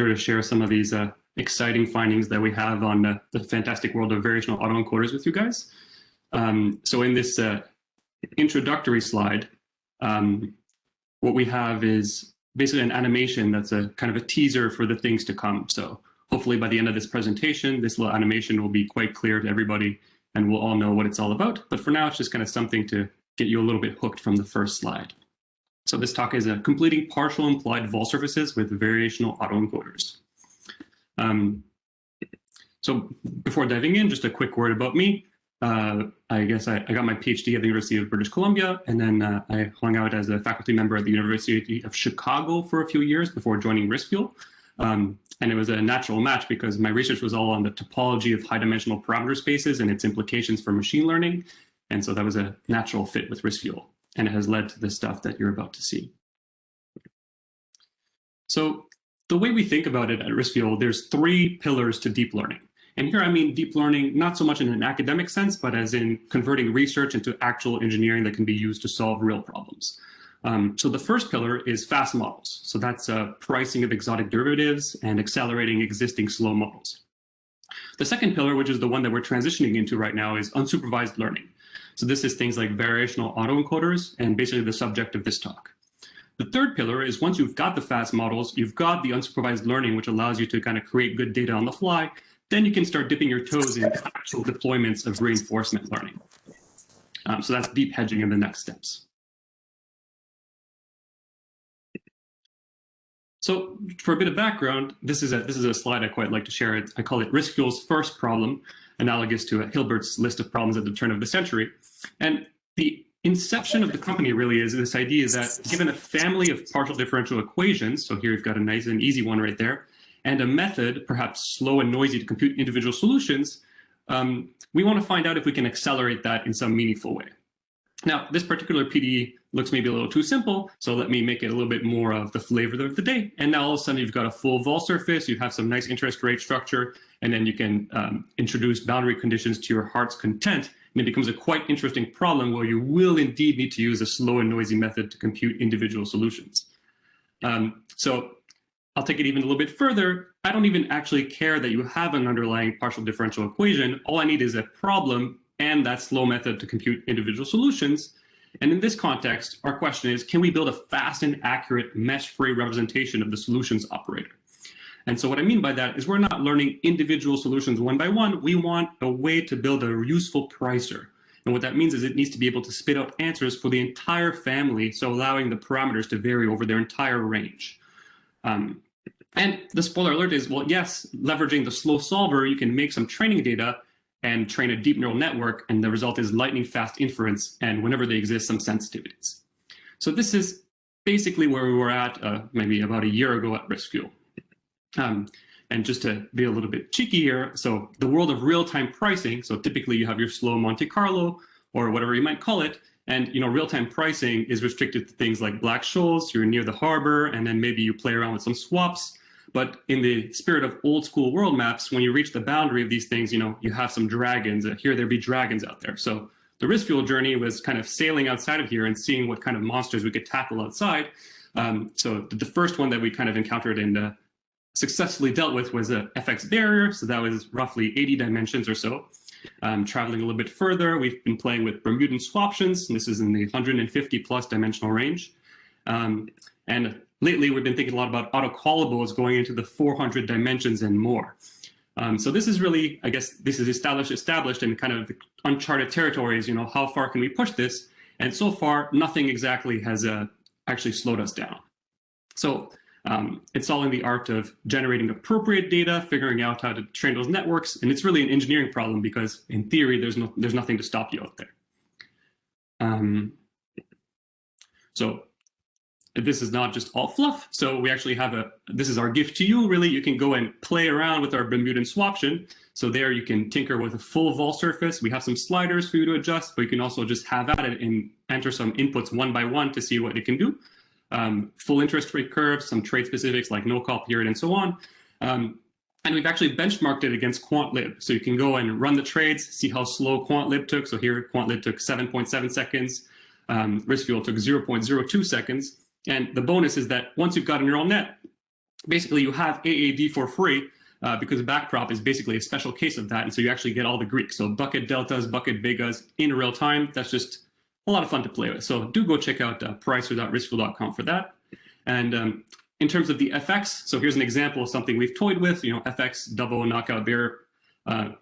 to share some of these exciting findings that we have on the fantastic world of variational autoencoders with you guys. So in this introductory slide, what we have is basically an animation that's a kind of a teaser for the things to come. So hopefully by the end of this presentation, this little animation will be quite clear to everybody and we'll all know what it's all about. But for now, it's just kind of something to get you a little bit hooked from the first slide. So this talk is completing partial implied vol surfaces with variational autoencoders. So before diving in, just a quick word about me. I guess I got my PhD at the University of British Columbia, and then I hung out as a faculty member at the University of Chicago for a few years before joining Riskfuel. And it was a natural match because my research was all on the topology of high-dimensional parameter spaces and its implications for machine learning. And so that was a natural fit with Riskfuel, and it has led to the stuff that you're about to see. So the way we think about it at Riskfuel, there's 3 pillars to deep learning. And here I mean deep learning, not so much in an academic sense, but as in converting research into actual engineering that can be used to solve real problems. So the first pillar is fast models. So that's pricing of exotic derivatives and accelerating existing slow models. The second pillar, which is the one that we're transitioning into right now, is unsupervised learning. So this is things like variational autoencoders and basically the subject of this talk. The third pillar is once you've got the fast models, you've got the unsupervised learning, which allows you to kind of create good data on the fly. Then you can start dipping your toes in actual deployments of reinforcement learning. So that's deep hedging in the next steps. So for a bit of background, this is a slide I quite like to share. I call it Riskfuel's first problem, analogous to Hilbert's list of problems at the turn of the century. And the inception of the company really is this idea that given a family of partial differential equations, so here you've got a nice and easy one right there, and a method, perhaps slow and noisy to compute individual solutions, we want to find out if we can accelerate that in some meaningful way. Now, this particular PDE looks maybe a little too simple, so let me make it a little bit more of the flavor of the day. And now all of a sudden you've got a full vol surface, you have some nice interest rate structure, and then you can introduce boundary conditions to your heart's content. And it becomes a quite interesting problem where you will indeed need to use a slow and noisy method to compute individual solutions. So I'll take it even a little bit further. I don't even actually care that you have an underlying partial differential equation. All I need is a problem and that slow method to compute individual solutions. And in this context, our question is, can we build a fast and accurate mesh-free representation of the solutions operator? And so what I mean by that is we're not learning individual solutions one by one. We want a way to build a useful pricer. And what that means is it needs to be able to spit out answers for the entire family, so allowing the parameters to vary over their entire range. And the spoiler alert is, well, yes, leveraging the slow solver, you can make some training data and train a deep neural network, and the result is lightning fast inference, and whenever they exist, some sensitivities. So this is basically where we were at maybe about a year ago at Riskfuel. And just to be a little bit cheeky here, so the world of real-time pricing, so typically you have your slow Monte Carlo, or whatever you might call it, and real-time pricing is restricted to things like Black-Scholes, you're near the harbor, and then maybe you play around with some swaps. But in the spirit of old school world maps, when you reach the boundary of these things, you have some dragons. Here there be dragons out there. So the Riskfuel journey was kind of sailing outside of here and seeing what kind of monsters we could tackle outside. So the first one that we kind of encountered and successfully dealt with was a FX barrier. So that was roughly 80 dimensions or so. Traveling a little bit further, we've been playing with Bermudan swaptions. This is in the 150 plus dimensional range. And lately, we've been thinking a lot about autocallables going into the 400 dimensions and more. So this is really, I guess, this is established in kind of the uncharted territories. How far can we push this? And so far, nothing exactly has actually slowed us down. So it's all in the art of generating appropriate data, figuring out how to train those networks, and it's really an engineering problem because, in theory, there's nothing to stop you out there. So this is not just all fluff. So we actually have this is our gift to you, really. You can go and play around with our Bermudan swaption. So there you can tinker with a full vol surface. We have some sliders for you to adjust, but you can also just have at it and enter some inputs one by one to see what it can do. Full interest rate curves, some trade specifics like no call period and so on. And we've actually benchmarked it against quantlib. So you can go and run the trades, see how slow quantlib took. So here quantlib took 7.7 seconds. Riskfuel took 0.02 seconds. And the bonus is that once you've got a neural net, basically you have AAD for free because backprop is basically a special case of that. And so you actually get all the Greek. So bucket deltas, bucket vegas in real time. That's just a lot of fun to play with. So do go check out pricer.riskfuel.com for that. And in terms of the FX, so here's an example of something we've toyed with, FX, double knockout bear,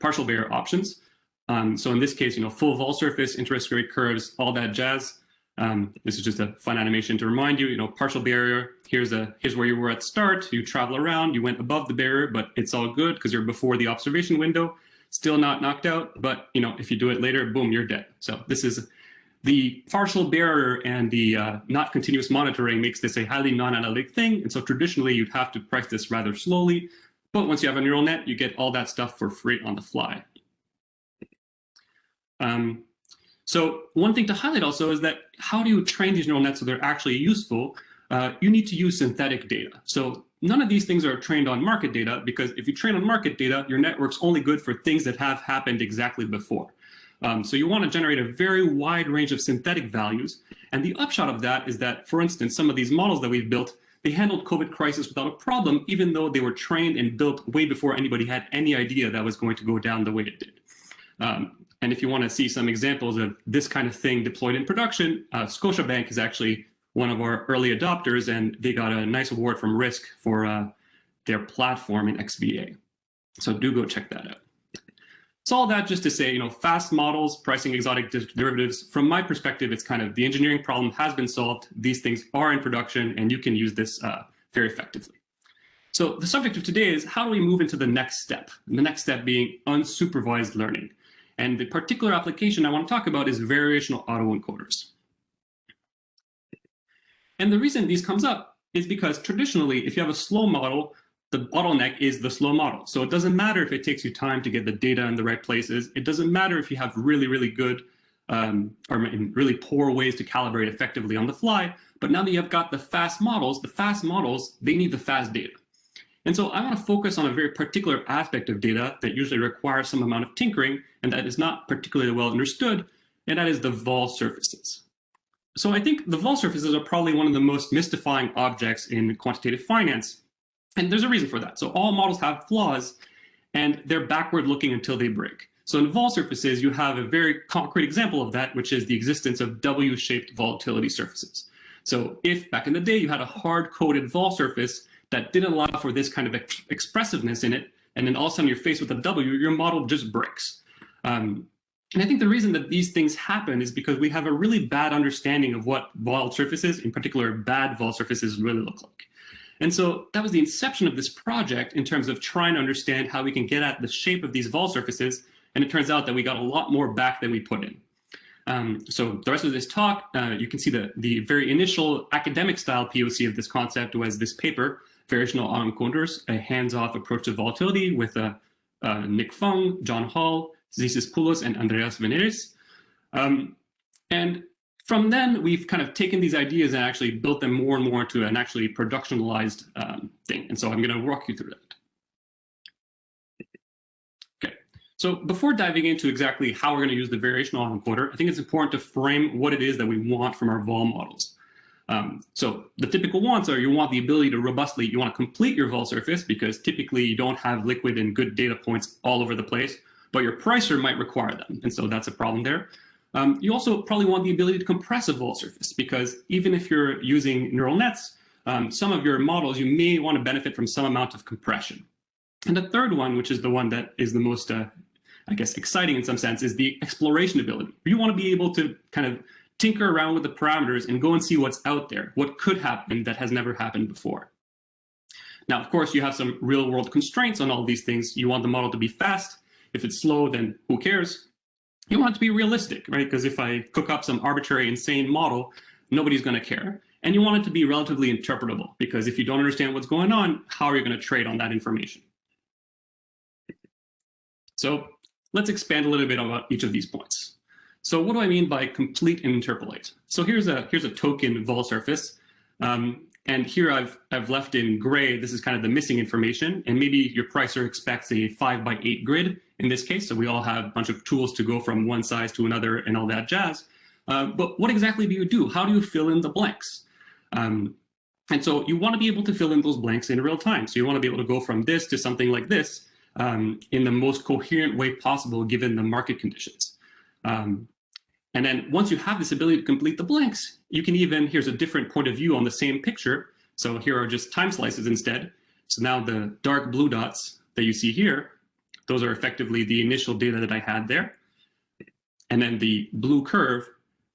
partial bear options. So in this case, full vol surface, interest rate curves, all that jazz. This is just a fun animation to remind you, partial barrier. Here's where you were at start. You travel around, you went above the barrier, but it's all good because you're before the observation window. Still not knocked out, but if you do it later, boom, you're dead. So this is the partial barrier, and the not continuous monitoring makes this a highly non-analytic thing. And so traditionally, you'd have to price this rather slowly. But once you have a neural net, you get all that stuff for free on the fly. So one thing to highlight also is that how do you train these neural nets so they're actually useful? You need to use synthetic data. So none of these things are trained on market data, because if you train on market data, your network's only good for things that have happened exactly before. So you want to generate a very wide range of synthetic values. And the upshot of that is that, for instance, some of these models that we've built, they handled COVID crisis without a problem, even though they were trained and built way before anybody had any idea that was going to go down the way it did. And if you want to see some examples of this kind of thing deployed in production, Scotiabank is actually one of our early adopters, and they got a nice award from Risk for their platform in XVA. So do go check that out. So all that just to say, fast models, pricing exotic derivatives, from my perspective, it's kind of the engineering problem has been solved. These things are in production, and you can use this very effectively. So the subject of today is how do we move into the next step? And the next step being unsupervised learning. And the particular application I want to talk about is variational autoencoders. And the reason these comes up is because traditionally, if you have a slow model, the bottleneck is the slow model. So it doesn't matter if it takes you time to get the data in the right places. It doesn't matter if you have really, really good or really poor ways to calibrate effectively on the fly. But now that you've got the fast models, they need the fast data. And so I want to focus on a very particular aspect of data that usually requires some amount of tinkering and that is not particularly well understood, and that is the vol surfaces. So I think the vol surfaces are probably one of the most mystifying objects in quantitative finance. And there's a reason for that. So all models have flaws, and they're backward looking until they break. So in vol surfaces, you have a very concrete example of that, which is the existence of W-shaped volatility surfaces. So if back in the day you had a hard-coded vol surface that didn't allow for this kind of expressiveness in it, and then all of a sudden you're faced with a W, your model just breaks. And I think the reason that these things happen is because we have a really bad understanding of what vol surfaces, in particular bad vol surfaces, really look like. And so that was the inception of this project in terms of trying to understand how we can get at the shape of these vol surfaces. And it turns out that we got a lot more back than we put in. So the rest of this talk, you can see the very initial academic style POC of this concept was this paper, Variational Autoencoders, a hands-off approach to volatility with Nick Fung, John Hall, Zisis Poulos, and Andreas Veneris. And from then, we've kind of taken these ideas and actually built them more and more into an actually productionalized thing. And so I'm going to walk you through that. Okay, so before diving into exactly how we're going to use the variational autoencoder, I think it's important to frame what it is that we want from our vol models. So the typical wants are you want the ability to robustly, you want to complete your vol surface because typically you don't have liquid and good data points all over the place, but your pricer might require them. And so that's a problem there. You also probably want the ability to compress a vol surface because even if you're using neural nets, some of your models, you may want to benefit from some amount of compression. And the third one, which is the one that is the most, I guess, exciting in some sense, is the exploration ability. You want to be able to kind of tinker around with the parameters and go and see what's out there, what could happen that has never happened before. Now, of course, you have some real world constraints on all these things. You want the model to be fast. If it's slow, then who cares? You want it to be realistic, right? Because if I cook up some arbitrary, insane model, nobody's going to care. And you want it to be relatively interpretable, because if you don't understand what's going on, how are you going to trade on that information? So let's expand a little bit about each of these points. So what do I mean by complete and interpolate? So here's a token vol surface. And here I've left in gray, this is kind of the missing information. And maybe your pricer expects a 5x8 grid in this case. So we all have a bunch of tools to go from one size to another and all that jazz. But what exactly do you do? How do you fill in the blanks? And so you want to be able to fill in those blanks in real time. So you want to be able to go from this to something like this in the most coherent way possible given the market conditions. And then once you have this ability to complete the blanks, you can even, here's a different point of view on the same picture. So here are just time slices instead. So now the dark blue dots that you see here, those are effectively the initial data that I had there. And then the blue curve,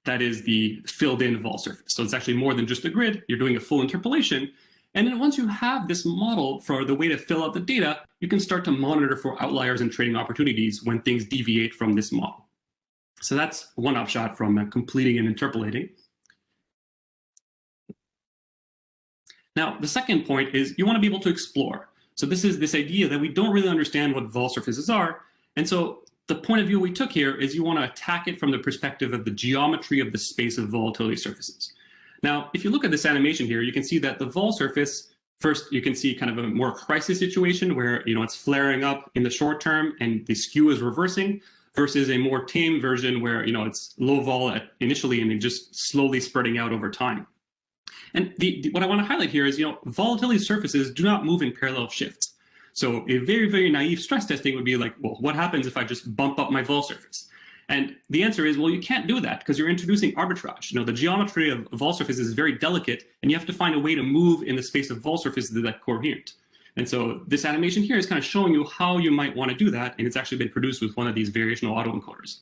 that is the filled in vol surface. So it's actually more than just a grid. You're doing a full interpolation. And then once you have this model for the way to fill out the data, you can start to monitor for outliers and trading opportunities when things deviate from this model. So that's one upshot from completing and interpolating. Now, the second point is you want to be able to explore. So this is this idea that we don't really understand what vol surfaces are. And so the point of view we took here is you want to attack it from the perspective of the geometry of the space of volatility surfaces. Now, if you look at this animation here, you can see that the vol surface, first, you can see kind of a more crisis situation where it's flaring up in the short term and the skew is reversing, versus a more tame version where it's low vol initially and then just slowly spreading out over time. And what I want to highlight here is volatility surfaces do not move in parallel shifts. So a very, very naive stress testing would be like, well, what happens if I just bump up my vol surface? And the answer is, well, you can't do that because you're introducing arbitrage. The geometry of vol surfaces is very delicate, and you have to find a way to move in the space of vol surfaces that are coherent. And so this animation here is kind of showing you how you might want to do that, and it's actually been produced with one of these variational autoencoders.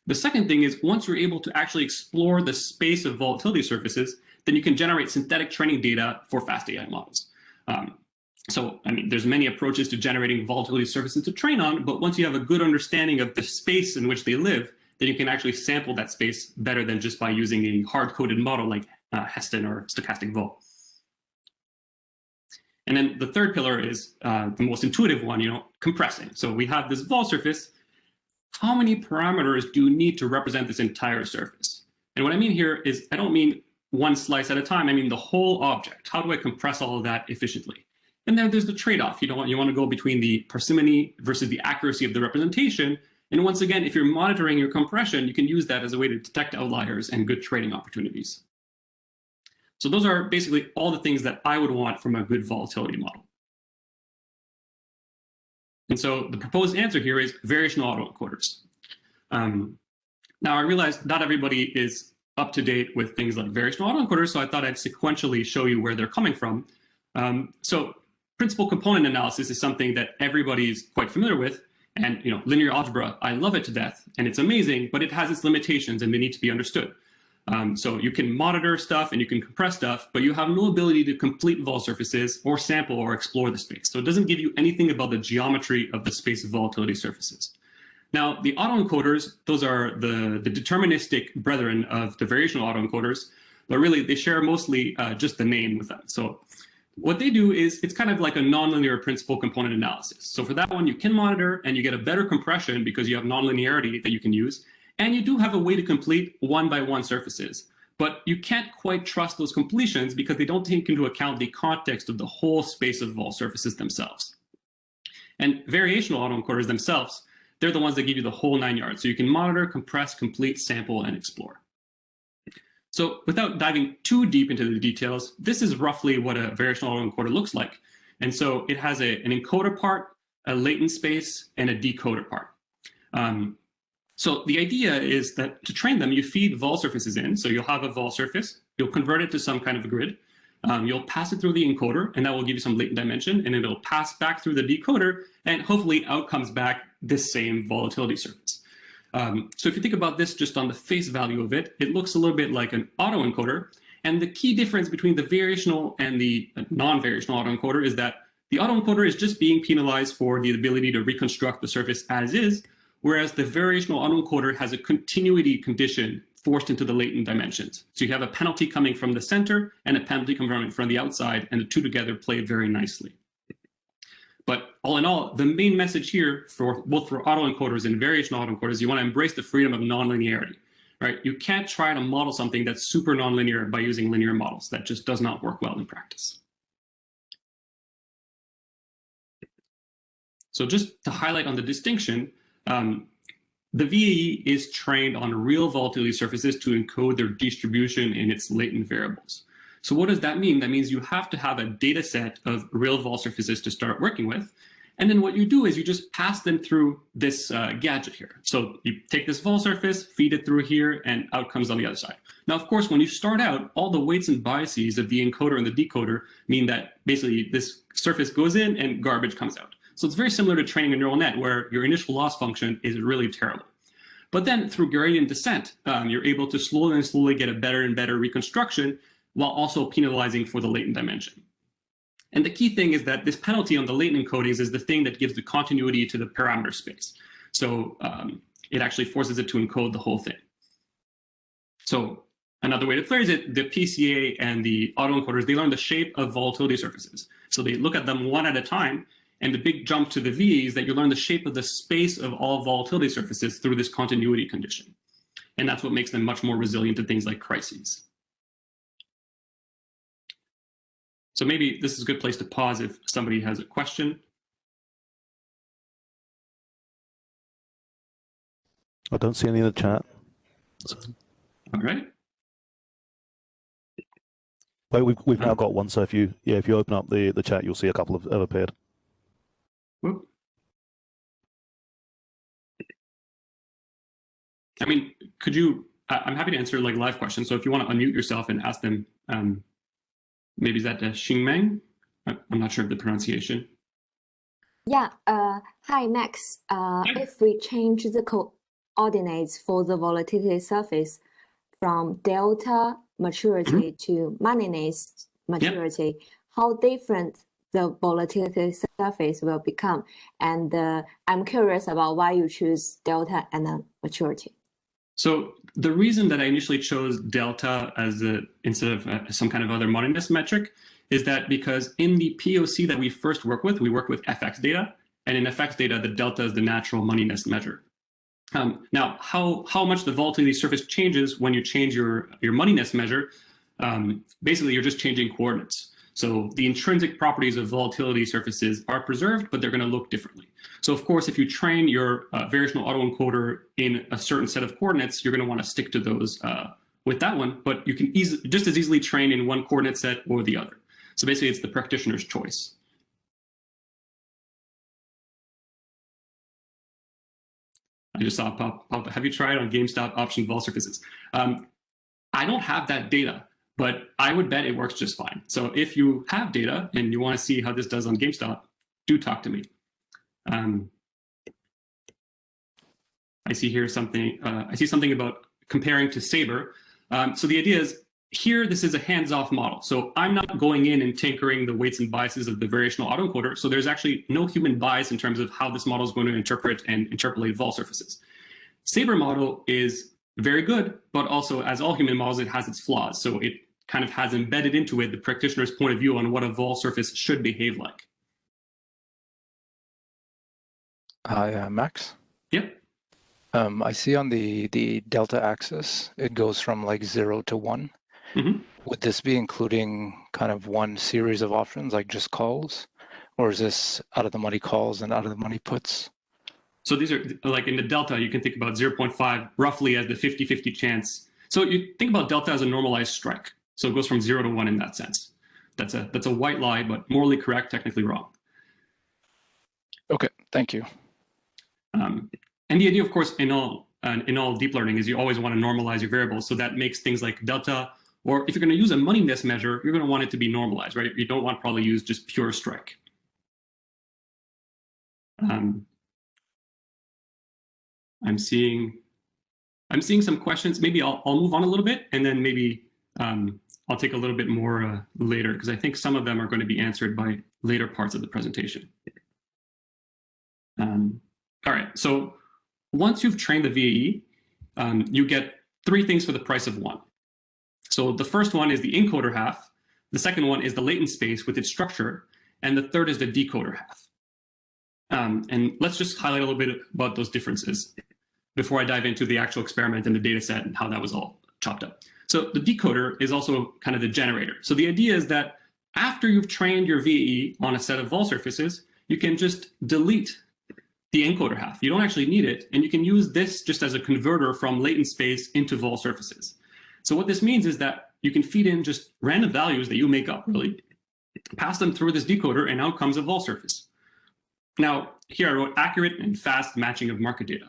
The second thing is once you're able to actually explore the space of volatility surfaces, then you can generate synthetic training data for fast AI models. So, there's many approaches to generating volatility surfaces to train on, but once you have a good understanding of the space in which they live, then you can actually sample that space better than just by using a hard-coded model like Heston or stochastic vol. And then the third pillar is the most intuitive one, compressing. So we have this vol surface. How many parameters do you need to represent this entire surface? And what I mean here is I don't mean one slice at a time. I mean the whole object. How do I compress all of that efficiently? And then there's the trade-off. You want to go between the parsimony versus the accuracy of the representation. And once again, if you're monitoring your compression, you can use that as a way to detect outliers and good trading opportunities. So those are basically all the things that I would want from a good volatility model. And so the proposed answer here is variational autoencoders. Now I realize not everybody is up to date with things like variational autoencoders, so I thought I'd sequentially show you where they're coming from. So principal component analysis is something that everybody's quite familiar with. And linear algebra, I love it to death, and it's amazing, but it has its limitations and they need to be understood. So you can monitor stuff and you can compress stuff, but you have no ability to complete vol surfaces or sample or explore the space. So it doesn't give you anything about the geometry of the space of volatility surfaces. Now, the autoencoders, those are the deterministic brethren of the variational autoencoders, but really they share mostly just the name with them. So what they do is it's kind of like a nonlinear principal component analysis. So for that one, you can monitor and you get a better compression because you have nonlinearity that you can use. And you do have a way to complete one-by-one surfaces. But you can't quite trust those completions because they don't take into account the context of the whole space of vol surfaces themselves. And variational autoencoders themselves, they're the ones that give you the whole 9 yards. So you can monitor, compress, complete, sample, and explore. So without diving too deep into the details, this is roughly what a variational autoencoder looks like. And so it has an encoder part, a latent space, and a decoder part. So the idea is that to train them, you feed vol surfaces in. So you'll have a vol surface, you'll convert it to some kind of a grid. You'll pass it through the encoder, and that will give you some latent dimension, and it'll pass back through the decoder, and hopefully out comes back this same volatility surface. So if you think about this just on the face value of it, it looks a little bit like an autoencoder. And the key difference between the variational and the non-variational autoencoder is that the autoencoder is just being penalized for the ability to reconstruct the surface as is, whereas the variational autoencoder has a continuity condition forced into the latent dimensions. So you have a penalty coming from the center and a penalty coming from the outside, and the two together play very nicely. But all in all, the main message here for both for autoencoders and variational autoencoders, you want to embrace the freedom of nonlinearity, right? You can't try to model something that's super nonlinear by using linear models. That just does not work well in practice. So just to highlight on the distinction, the VAE is trained on real volatility surfaces to encode their distribution in its latent variables. So what does that mean? That means you have to have a data set of real vol surfaces to start working with. And then what you do is you just pass them through this gadget here. So you take this vol surface, feed it through here, and out comes on the other side. Now, of course, when you start out, all the weights and biases of the encoder and the decoder mean that basically this surface goes in and garbage comes out. So it's very similar to training a neural net where your initial loss function is really terrible. But then through gradient descent, you're able to slowly and slowly get a better and better reconstruction while also penalizing for the latent dimension. And the key thing is that this penalty on the latent encodings is the thing that gives the continuity to the parameter space. So it actually forces it to encode the whole thing. So another way to phrase it, the PCA and the autoencoders, they learn the shape of volatility surfaces. So they look at them one at a time. And the big jump to the V is that you learn the shape of the space of all volatility surfaces through this continuity condition. And that's what makes them much more resilient to things like crises. So maybe this is a good place to pause if somebody has a question. I don't see any in the chat. So. All right. Wait, we've now got one. So if you open up the chat, you'll see a couple have appeared. Whoop. I mean, could you? I'm happy to answer like live questions. So if you want to unmute yourself and ask them. Maybe is that Xingmeng? I'm not sure of the pronunciation. Yeah. Hi, Max. If we change the coordinates for the volatility surface from delta maturity to moneyness maturity, how different the volatility surface will become? And I'm curious about why you choose delta and maturity. So the reason that I initially chose delta as instead of some kind of other moneyness metric is that because in the POC that we first work with FX data, and in FX data, the delta is the natural moneyness measure. Now, how much the volatility surface changes when you change your moneyness measure, basically you're just changing coordinates. So the intrinsic properties of volatility surfaces are preserved, but they're going to look differently. So of course, if you train your variational autoencoder in a certain set of coordinates, you're going to want to stick to those with that one, but you can just as easily train in one coordinate set or the other. So basically, it's the practitioner's choice. I just saw pop up. Have you tried on GameStop option vol surfaces? I don't have that data, but I would bet it works just fine. So if you have data and you want to see how this does on GameStop, do talk to me. I see here something. I see something about comparing to Sabre. So the idea is here, this is a hands-off model. So I'm not going in and tinkering the weights and biases of the variational autoencoder. So there's actually no human bias in terms of how this model is going to interpret and interpolate vol surfaces. Sabre model is very good, but also as all human models, it has its flaws. So it kind of has embedded into it the practitioner's point of view on what a vol surface should behave like. Hi, Max. Yep. I see on the delta axis, it goes from like 0 to 1. Mm-hmm. Would this be including kind of one series of options, like just calls? Or is this out of the money calls and out of the money puts? So these are like in the delta, you can think about 0.5 roughly as the 50-50 chance. So you think about delta as a normalized strike. So it goes from 0 to 1 in that sense. That's a white lie, but morally correct, technically wrong. Okay, thank you. And the idea, of course, in all deep learning is you always want to normalize your variables. So that makes things like delta, or if you're going to use a moneyness measure, you're going to want it to be normalized, right? You don't want to probably use just pure strike. I'm seeing some questions. Maybe I'll move on a little bit, and then maybe I'll take a little bit more later, because I think some of them are going to be answered by later parts of the presentation. All right, so once you've trained the VAE, you get 3 things for the price of 1. So the first one is the encoder half, the second one is the latent space with its structure, and the third is the decoder half. And let's just highlight a little bit about those differences before I dive into the actual experiment and the data set and how that was all chopped up. So the decoder is also kind of the generator. So the idea is that after you've trained your VAE on a set of vol surfaces, you can just delete the encoder half. You don't actually need it, and you can use this just as a converter from latent space into vol surfaces. So what this means is that you can feed in just random values that you make up, really, pass them through this decoder, and out comes a vol surface. Now, here I wrote accurate and fast matching of market data.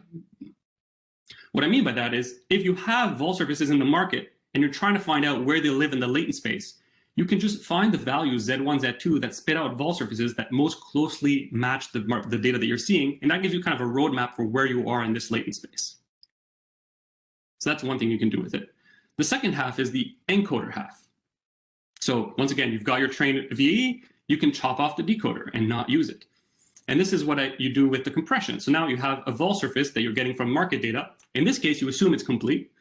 What I mean by that is, if you have vol surfaces in the market and you're trying to find out where they live in the latent space, you can just find the values Z1, Z2 that spit out vol surfaces that most closely match the data that you're seeing, and that gives you kind of a roadmap for where you are in this latent space. So that's one thing you can do with it. The second half is the encoder half. So once again, you've got your trained VAE, you can chop off the decoder and not use it. And this is what you do with the compression. So now you have a vol surface that you're getting from market data. In this case, you assume it's complete.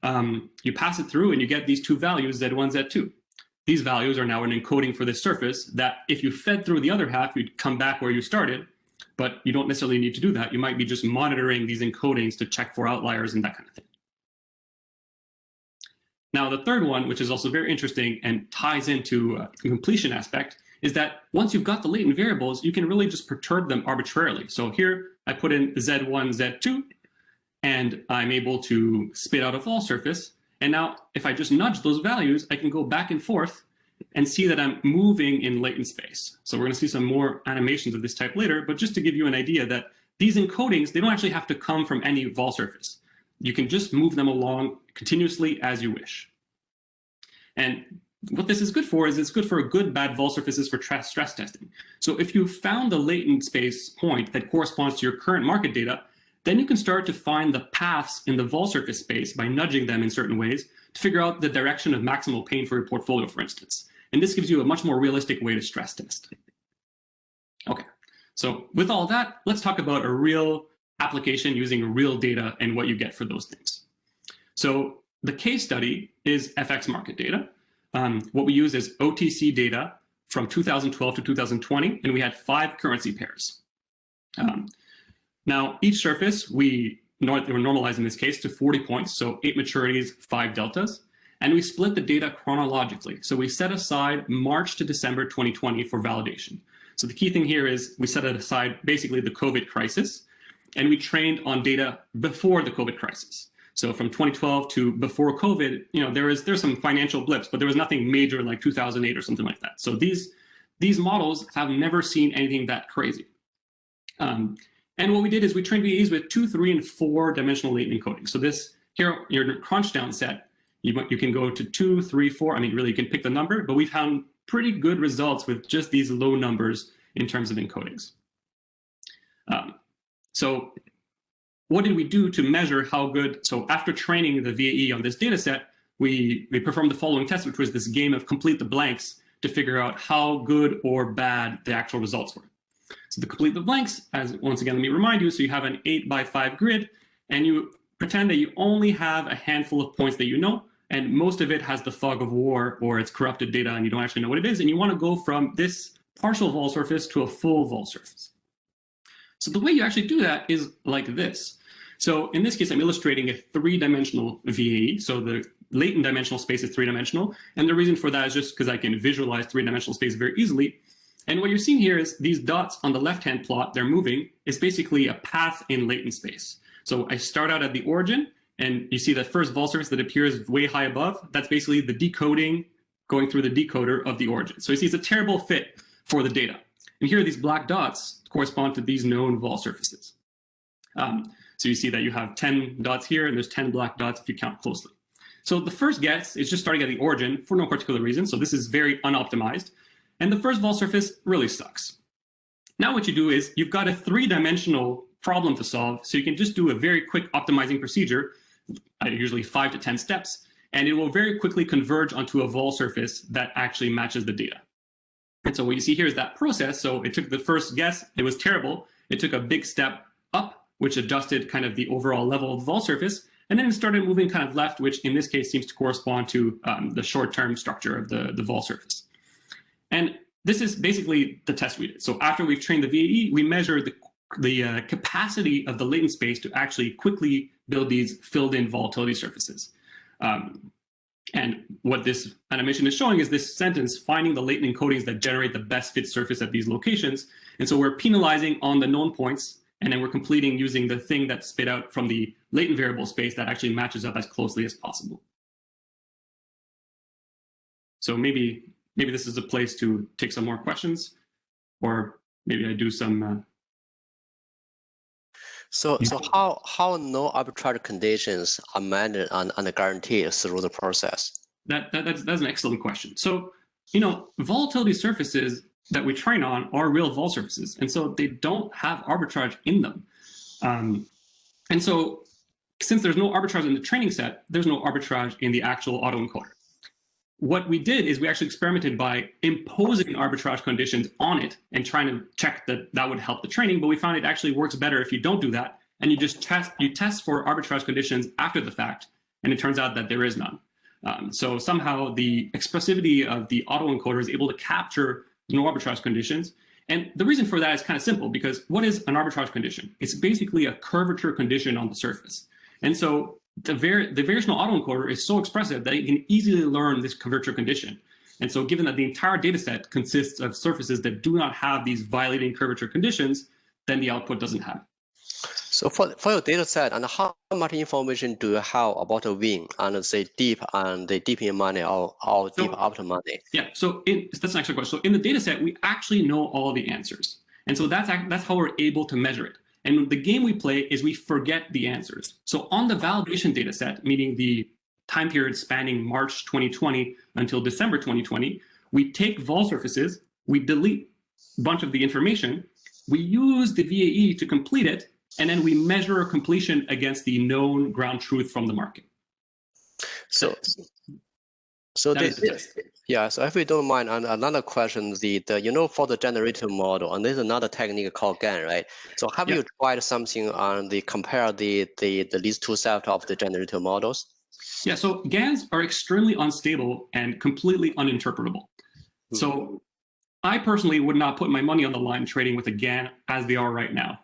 You pass it through and you get these two values, Z1, Z2. These values are now an encoding for this surface that if you fed through the other half, you'd come back where you started, but you don't necessarily need to do that. You might be just monitoring these encodings to check for outliers and that kind of thing. Now, the third one, which is also very interesting and ties into the completion aspect, is that once you've got the latent variables, you can really just perturb them arbitrarily. So here I put in Z1, Z2, and I'm able to spit out a vol surface. And now if I just nudge those values, I can go back and forth and see that I'm moving in latent space. So we're going to see some more animations of this type later, but just to give you an idea that these encodings, they don't actually have to come from any vol surface. You can just move them along continuously as you wish. And what this is good for is it's good for good bad vol surfaces for stress testing. So if you found the latent space point that corresponds to your current market data, then you can start to find the paths in the vol surface space by nudging them in certain ways to figure out the direction of maximal pain for your portfolio, for instance. And this gives you a much more realistic way to stress test. Okay, so with all that, let's talk about a real application using real data and what you get for those things. So the case study is FX market data. What we use is OTC data from 2012 to 2020, and we had 5 currency pairs. Now, each surface, we're normalizing this case to 40 points, so 8 maturities, 5 deltas, and we split the data chronologically. So we set aside March to December 2020 for validation. So the key thing here is we set it aside basically the COVID crisis, and we trained on data before the COVID crisis. So from 2012 to before COVID, there's some financial blips, but there was nothing major like 2008 or something like that. So these models have never seen anything that crazy. And what we did is we trained VAEs with 2, 3, and 4 dimensional latent encoding. So this here, your crunch down set, you can go to 2, 3, 4. I mean, really, you can pick the number, but we found pretty good results with just these low numbers in terms of encodings. So what did we do to measure how good? So after training the VAE on this data set, we performed the following test, which was this game of complete the blanks to figure out how good or bad the actual results were. So to complete the blanks, once again, let me remind you, so you have an 8x5 grid, and you pretend that you only have a handful of points that you know, and most of it has the fog of war or it's corrupted data and you don't actually know what it is, and you want to go from this partial vol surface to a full vol surface. So the way you actually do that is like this. So in this case, I'm illustrating a 3-dimensional VAE. So the latent dimensional space is 3-dimensional. And the reason for that is just because I can visualize 3-dimensional space very easily. And what you're seeing here is these dots on the left-hand plot, they're moving, is basically a path in latent space. So I start out at the origin, and you see the first vol surface that appears way high above. That's basically the decoding going through the decoder of the origin. So you see it's a terrible fit for the data. And here these black dots correspond to these known vol surfaces. So you see that you have 10 dots here, and there's 10 black dots if you count closely. So the first guess is just starting at the origin for no particular reason. So this is very unoptimized. And the first vol surface really sucks. Now what you do is you've got a 3-dimensional problem to solve. So you can just do a very quick optimizing procedure, usually 5 to 10 steps, and it will very quickly converge onto a vol surface that actually matches the data. And so what you see here is that process. So it took the first guess, it was terrible. It took a big step up, which adjusted kind of the overall level of the vol surface. And then it started moving kind of left, which in this case seems to correspond to the short-term structure of the vol surface. And this is basically the test we did. So after we've trained the VAE, we measure the capacity of the latent space to actually quickly build these filled-in volatility surfaces. And what this animation is showing is this sentence, finding the latent encodings that generate the best fit surface at these locations. And so we're penalizing on the known points, and then we're completing using the thing that's spit out from the latent variable space that actually matches up as closely as possible. So maybe this is a place to take some more questions, or maybe I do some. So how no arbitrage conditions are managed and guaranteed through the process? That's an excellent question. So, volatility surfaces that we train on are real vol surfaces, and so they don't have arbitrage in them. And so, since there's no arbitrage in the training set, there's no arbitrage in the actual autoencoder. What we did is we actually experimented by imposing arbitrage conditions on it and trying to check that would help the training, but we found it actually works better if you don't do that, and you just test for arbitrage conditions after the fact, and it turns out that there is none. So somehow the expressivity of the autoencoder is able to capture no arbitrage conditions. And the reason for that is kind of simple, because what is an arbitrage condition? It's basically a curvature condition on the surface. And so the variational autoencoder is so expressive that it can easily learn this curvature condition. And so given that the entire data set consists of surfaces that do not have these violating curvature conditions, then the output doesn't have. So for your data set, and how much information do you have about the win and say deep in money or deep out of money? Yeah, so that's an excellent question. So in the data set, we actually know all the answers. And so that's how we're able to measure it. And the game we play is we forget the answers. So on the validation data set, meaning the time period spanning March 2020 until December 2020, we take vol surfaces, we delete a bunch of the information, we use the VAE to complete it, and then we measure completion against the known ground truth from the market. So if we don't mind, another question, for the generative model, and there's another technique called GAN, right? So have you tried something on compare these two sets of the generative models? Yeah, so GANs are extremely unstable and completely uninterpretable. So I personally would not put my money on the line trading with a GAN as they are right now.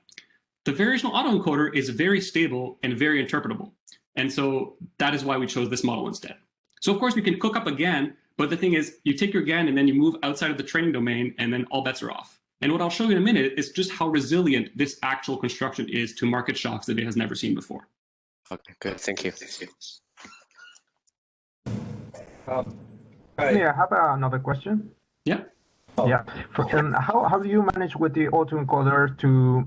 The variational autoencoder is very stable and very interpretable. And so that is why we chose this model instead. So of course we can cook up a GAN, but the thing is you take your GAN and then you move outside of the training domain and then all bets are off. And what I'll show you in a minute is just how resilient this actual construction is to market shocks that it has never seen before. Okay, good, thank you. May I have another question? Yeah. Yeah. How do you manage with the autoencoder to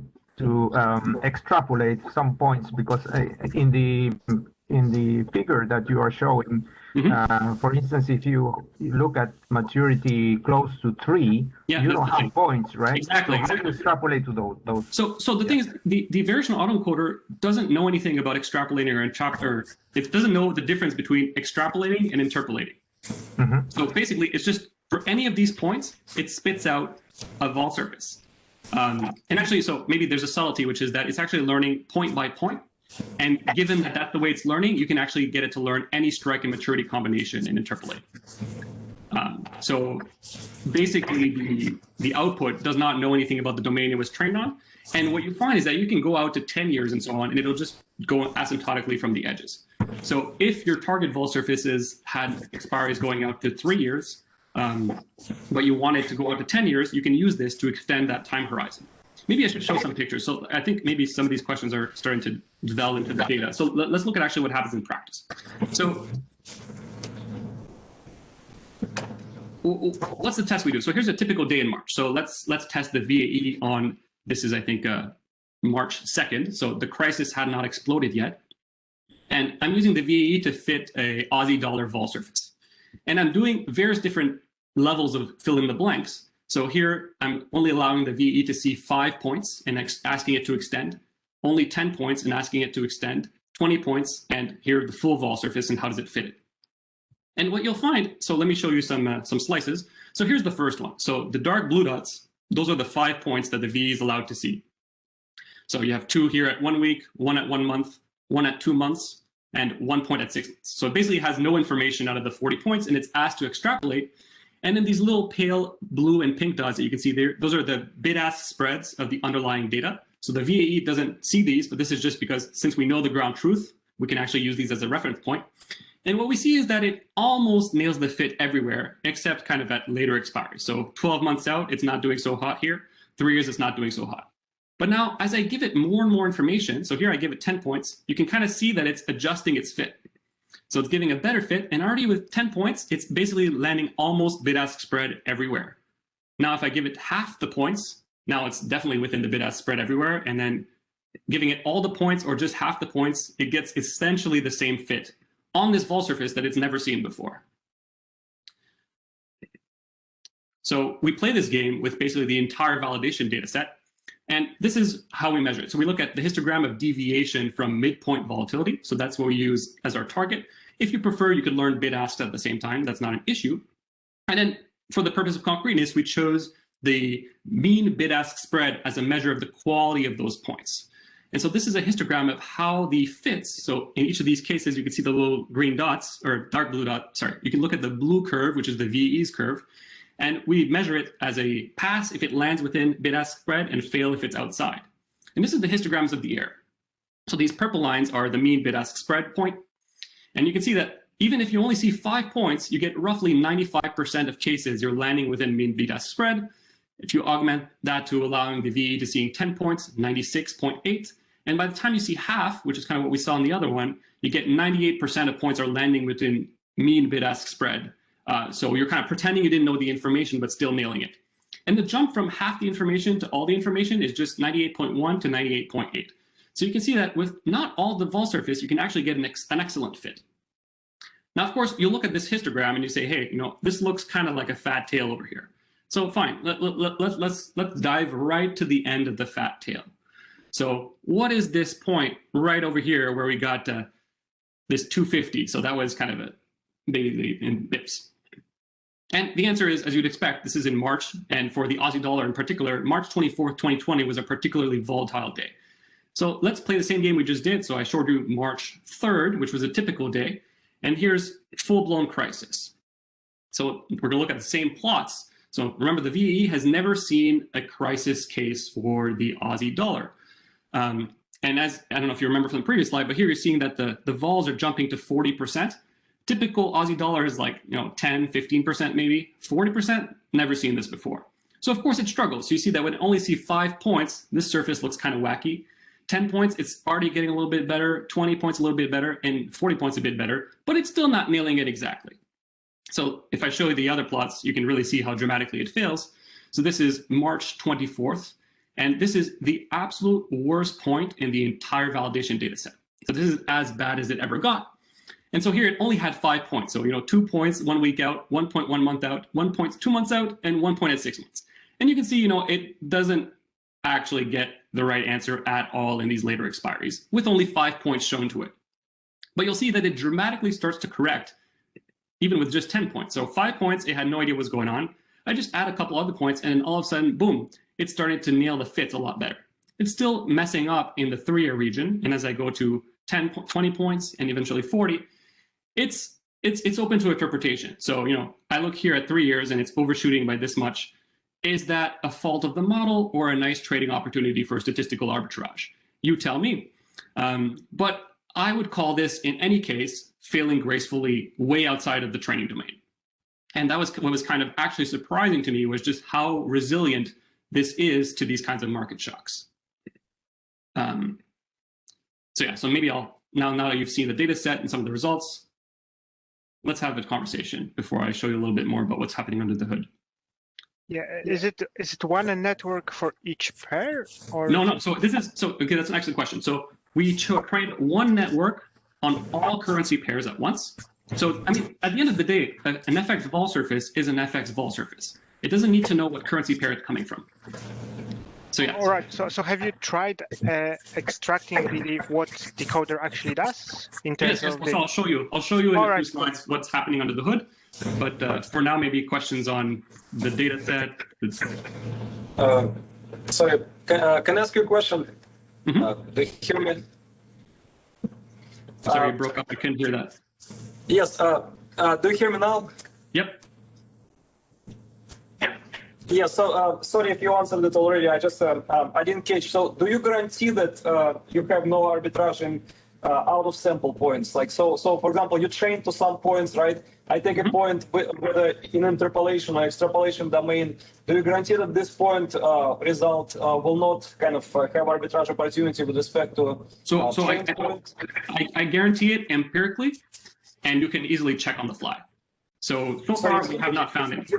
extrapolate some points? Because in the figure that you are showing, for instance, if you look at maturity close to 3, you don't have points, right? Exactly. So how do you extrapolate to those? So the thing is, the variational autoencoder doesn't know anything about extrapolating or it doesn't know the difference between extrapolating and interpolating. So basically, it's just for any of these points, it spits out a vol surface. And actually, so maybe there's a subtlety, which is that it's actually learning point by point. And given that that's the way it's learning, you can actually get it to learn any strike and maturity combination and interpolate. So basically, the output does not know anything about the domain it was trained on. And what you find is that you can go out to 10 years and so on, and it'll just go asymptotically from the edges. So if your target vol surfaces had expiries going out to 3 years, but you wanted to go out to 10 years, you can use this to extend that time horizon. Maybe I should show some pictures. So I think maybe some of these questions are starting to develop into the data. So let's look at actually what happens in practice. So what's the test we do? So here's a typical day in March. So let's test the VAE on, this is I think March 2nd. So the crisis had not exploded yet. And I'm using the VAE to fit a Aussie dollar vol surface. And I'm doing various different levels of fill in the blanks. So here, I'm only allowing the VAE to see 5 points and asking it to extend, only 10 points and asking it to extend, 20 points, and here the full vol surface and how does it fit it. And what you'll find, so let me show you some slices. So here's the first one. So the dark blue dots, those are the 5 points that the VAE is allowed to see. So you have 2 here at 1 week, 1 at 1 month, 1 at 2 months, and 1 point at 6 months. So it basically has no information out of the 40 points, and it's asked to extrapolate. And then these little pale blue and pink dots that you can see there, those are the bid-ask spreads of the underlying data. So the VAE doesn't see these, but this is just because since we know the ground truth, we can actually use these as a reference point. And what we see is that it almost nails the fit everywhere, except kind of at later expiry. So 12 months out, it's not doing so hot here. 3 years, it's not doing so hot. But now, as I give it more and more information, so here I give it 10 points, you can kind of see that it's adjusting its fit. So it's giving a better fit, and already with 10 points, it's basically landing almost bid-ask spread everywhere. Now, if I give it half the points, now it's definitely within the bid-ask spread everywhere, and then giving it all the points or just half the points, it gets essentially the same fit on this vol surface that it's never seen before. So we play this game with basically the entire validation data set, and this is how we measure it. So we look at the histogram of deviation from midpoint volatility. So that's what we use as our target. If you prefer, you could learn bid-ask at the same time. That's not an issue. And then for the purpose of concreteness, we chose the mean bid-ask spread as a measure of the quality of those points. And so this is a histogram of how the fits. So in each of these cases, you can see the little green dots or dark blue dot. Sorry, you can look at the blue curve, which is the VE's curve. And we measure it as a pass if it lands within bid-ask spread and fail if it's outside. And this is the histograms of the error. So these purple lines are the mean bid-ask spread point. And you can see that even if you only see 5 points, you get roughly 95% of cases you're landing within mean bid-ask spread. If you augment that to allowing the VE to seeing 10 points, 96.8. And by the time you see half, which is kind of what we saw in the other one, you get 98% of points are landing within mean bid-ask spread. So you're kind of pretending you didn't know the information, but still nailing it. And the jump from half the information to all the information is just 98.1 to 98.8. So you can see that with not all the vol surface, you can actually get an excellent fit. Now, of course, you look at this histogram and you say, hey, this looks kind of like a fat tail over here. So fine, let's dive right to the end of the fat tail. So what is this point right over here where we got this 250? So that was kind of a basically in bips. And the answer is, as you'd expect, this is in March. And for the Aussie dollar in particular, March 24th, 2020 was a particularly volatile day. So let's play the same game we just did. So I showed you March 3rd, which was a typical day. And here's full-blown crisis. So we're going to look at the same plots. So remember, the VE has never seen a crisis case for the Aussie dollar. And as I don't know if you remember from the previous slide, but here you're seeing that the vols are jumping to 40%. Typical Aussie dollar is like 10, 15% maybe. 40%, never seen this before. So of course it struggles. So you see that when it only see 5 points, this surface looks kind of wacky. 10 points, it's already getting a little bit better. 20 points, a little bit better. And 40 points, a bit better. But it's still not nailing it exactly. So if I show you the other plots, you can really see how dramatically it fails. So this is March 24th. And this is the absolute worst point in the entire validation data set. So this is as bad as it ever got. And so here it only had 5 points. So 2 points 1 week out, 1 point 1 month out, 1 point 2 months out, and 1 point at 6 months. And you can see, it doesn't actually get the right answer at all in these later expiries, with only 5 points shown to it. But you'll see that it dramatically starts to correct, even with just 10 points. So 5 points, it had no idea what's going on. I just add a couple other points, and then all of a sudden, boom, it started to nail the fits a lot better. It's still messing up in the 3-year region, and as I go to 10, 20 points, and eventually 40, it's open to interpretation. So, I look here at 3 years and it's overshooting by this much. Is that a fault of the model or a nice trading opportunity for statistical arbitrage? You tell me. But I would call this, in any case, failing gracefully way outside of the training domain. And that was what was kind of actually surprising to me, was just how resilient this is to these kinds of market shocks. So maybe now that you've seen the data set and some of the results, let's have a conversation before I show you a little bit more about what's happening under the hood. Yeah, is it one network for each pair, or no? So okay, that's an excellent question. So we create one network on all currency pairs at once. So at the end of the day, an FX vol surface is an FX vol surface. It doesn't need to know what currency pair it's coming from. So yeah. All right. So have you tried extracting really what decoder actually does in terms of? So I'll show you. I'll show you in a few slides what's happening under the hood. But for now, maybe questions on the data set. Sorry, can I ask you a question? Mm-hmm. Do you hear me? Sorry, you broke up. I couldn't hear that. Yes. Do you hear me now? Yep. Yeah, so sorry if you answered it already. I just I didn't catch. So do you guarantee that you have no arbitrage in out of sample points? Like so for example, you train to some points, right? I take a point whether in interpolation or extrapolation domain. Do you guarantee that this point result will not kind of have arbitrage opportunity with respect to I guarantee it empirically. and you can easily check on the fly. So far we have not found it.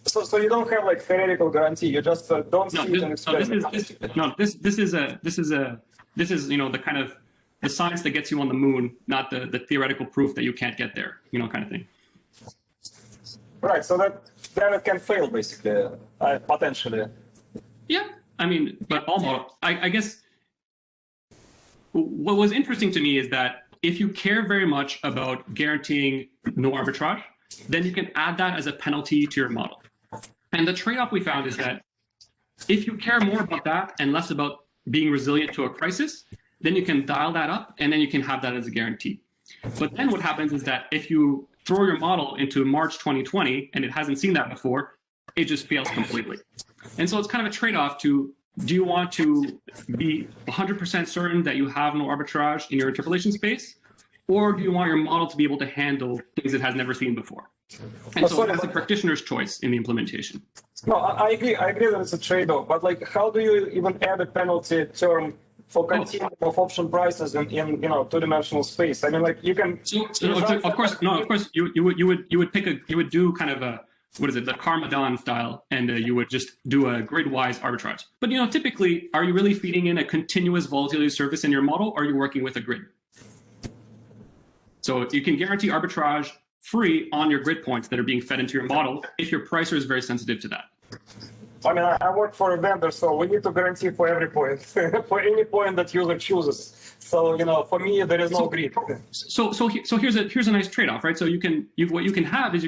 So you don't have like theoretical guarantee. You just don't see it in experiment. This is the kind of the science that gets you on the moon, not the theoretical proof that you can't get there, kind of thing. Right. So then it can fail basically, potentially. Yeah, I mean, but all model, I guess what was interesting to me is that if you care very much about guaranteeing no arbitrage, then you can add that as a penalty to your model. And the trade-off we found is that if you care more about that and less about being resilient to a crisis, then you can dial that up and then you can have that as a guarantee. But then what happens is that if you throw your model into March 2020 and it hasn't seen that before, it just fails completely. And so it's kind of a trade-off to, do you want to be 100% certain that you have no arbitrage in your interpolation space? Or do you want your model to be able to handle things it has never seen before? And so that's the practitioner's choice in the implementation. No, I agree that it's a trade-off, but like, how do you even add a penalty term for continuum of option prices in two-dimensional space? I mean, like, you can. Of course, you would do kind of a, what is it, the Karmadan style, and you would just do a grid-wise arbitrage. But typically, are you really feeding in a continuous volatility surface in your model, or are you working with a grid? So you can guarantee arbitrage free on your grid points that are being fed into your model if your pricer is very sensitive to that. I mean, I work for a vendor, so we need to guarantee for every point, for any point that user chooses. So for me, there is no grid. So here's a nice trade-off, right? So what you can have is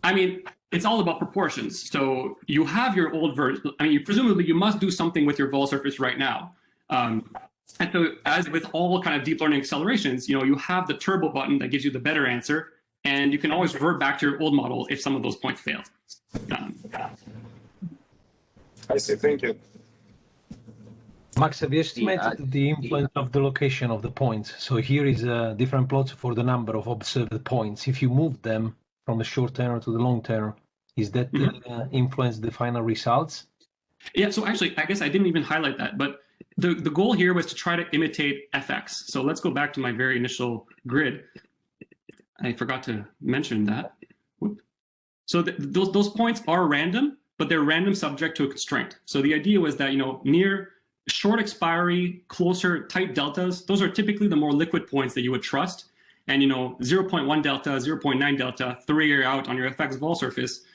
I mean, it's all about proportions. So you have your old version. I mean, presumably you must do something with your vol surface right now. And so, as with all kind of deep learning accelerations, you have the turbo button that gives you the better answer, and you can always revert back to your old model if some of those points fail. I see. Thank you. Max, have you estimated the influence of the location of the points? So here is a different plot for the number of observed points. If you move them from the short term to the long term, is that influence the final results? Yeah. So actually, I guess I didn't even highlight that, but the goal here was to try to imitate FX. So let's go back to my very initial grid. I forgot to mention that. So those points are random, but they're random subject to a constraint. So the idea was that near short expiry, closer, tight deltas, those are typically the more liquid points that you would trust. And 0.1 delta, 0.9 delta, 3-year out on your FX vol surface,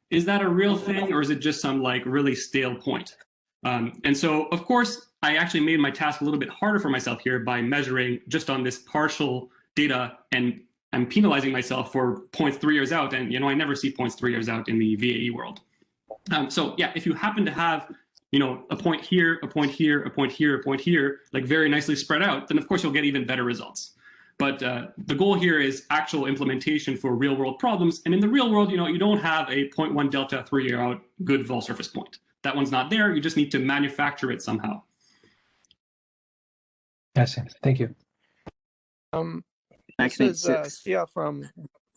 is that a real thing, or is it just some like really stale point? And so, of course, I actually made my task a little bit harder for myself here by measuring just on this partial data, and I'm penalizing myself for points 3 years out. And I never see points 3 years out in the VAE world. So yeah, if you happen to have a point here, a point here, a point here, a point here, like very nicely spread out, then of course you'll get even better results. But the goal here is actual implementation for real world problems. And in the real world, you don't have a 0.1 delta 3-year out good vol surface point. That one's not there. You just need to manufacture it somehow. I see. Thank you. This is Sia from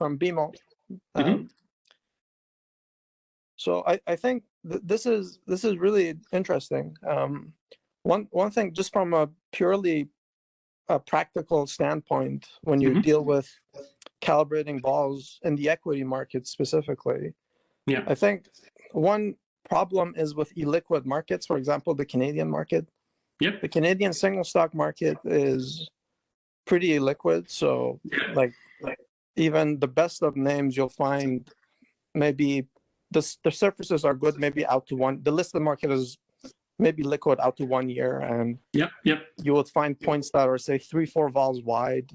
BMO. So I think this is really interesting. One thing, just from a purely practical standpoint, when you deal with calibrating vols in the equity market specifically, I think one problem is with illiquid markets. For example, the Canadian market. The Canadian single stock market is pretty illiquid. So like even the best of names, you'll find maybe the surfaces are good, maybe out to one. The listed market is maybe liquid out to 1 year, and you would find points that are say 3-4 vols wide.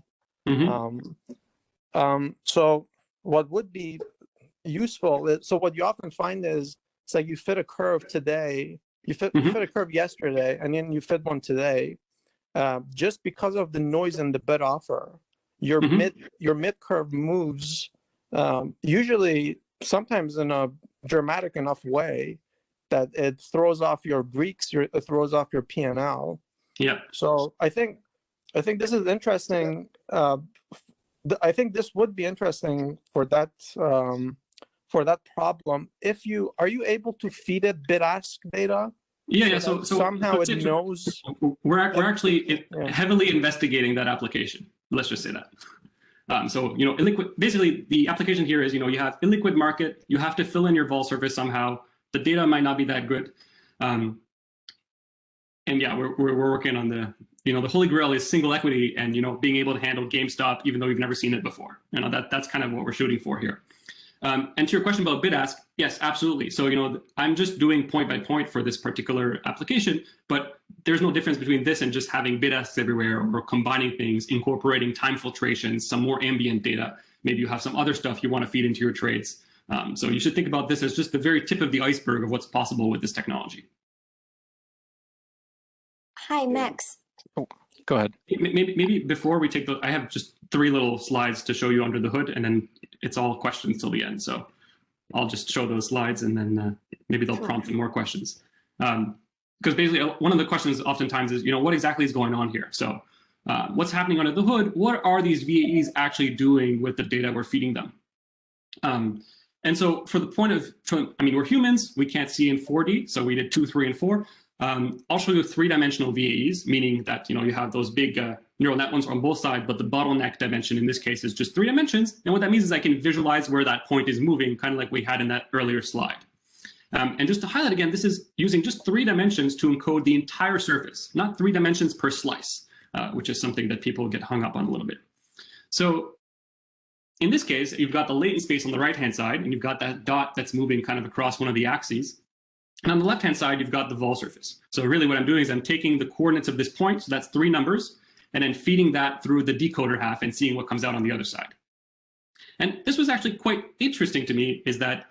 So what would be useful is, so what you often find is, it's like you fit a curve today, you fit a curve yesterday, and then you fit one today. Just because of the noise in the bid offer, your mid curve moves usually sometimes in a dramatic enough way that it throws off your Greeks, it throws off your P&L. So I think this is interesting. I think this would be interesting for that problem. Are you able to feed it bid ask data Yeah. So somehow it knows. We're actually heavily investigating that application. Let's just say that. So illiquid. Basically, the application here is you have illiquid market. You have to fill in your vol surface somehow. The data might not be that good, and yeah, we're working on the the holy grail is single equity and being able to handle GameStop even though we've never seen it before. That's kind of what we're shooting for here. And to your question about bid ask, yes, absolutely. So I'm just doing point by point for this particular application, but there's no difference between this and just having bid asks everywhere or combining things, incorporating time filtrations, some more ambient data. Maybe you have some other stuff you want to feed into your trades. So you should think about this as just the very tip of the iceberg of what's possible with this technology. Hi, Max. Oh, go ahead. Maybe before we take I have just 3 little slides to show you under the hood, and then it's all questions till the end. So I'll just show those slides, and then maybe they'll prompt more questions. Because basically, one of the questions oftentimes is, what exactly is going on here? So what's happening under the hood? What are these VAEs actually doing with the data we're feeding them? And so for the point of, we're humans, we can't see in 4D, so we did 2, 3, and 4. I'll show you 3-dimensional VAEs, meaning that you have those big neural net ones on both sides, but the bottleneck dimension in this case is just 3 dimensions. And what that means is I can visualize where that point is moving, kind of like we had in that earlier slide. And just to highlight again, this is using just 3 dimensions to encode the entire surface, not 3 dimensions per slice, which is something that people get hung up on a little bit. So in this case, you've got the latent space on the right-hand side, and you've got that dot that's moving kind of across one of the axes. And on the left-hand side, you've got the vol surface. So really what I'm doing is I'm taking the coordinates of this point, so that's 3 numbers, and then feeding that through the decoder half and seeing what comes out on the other side. And this was actually quite interesting to me, is that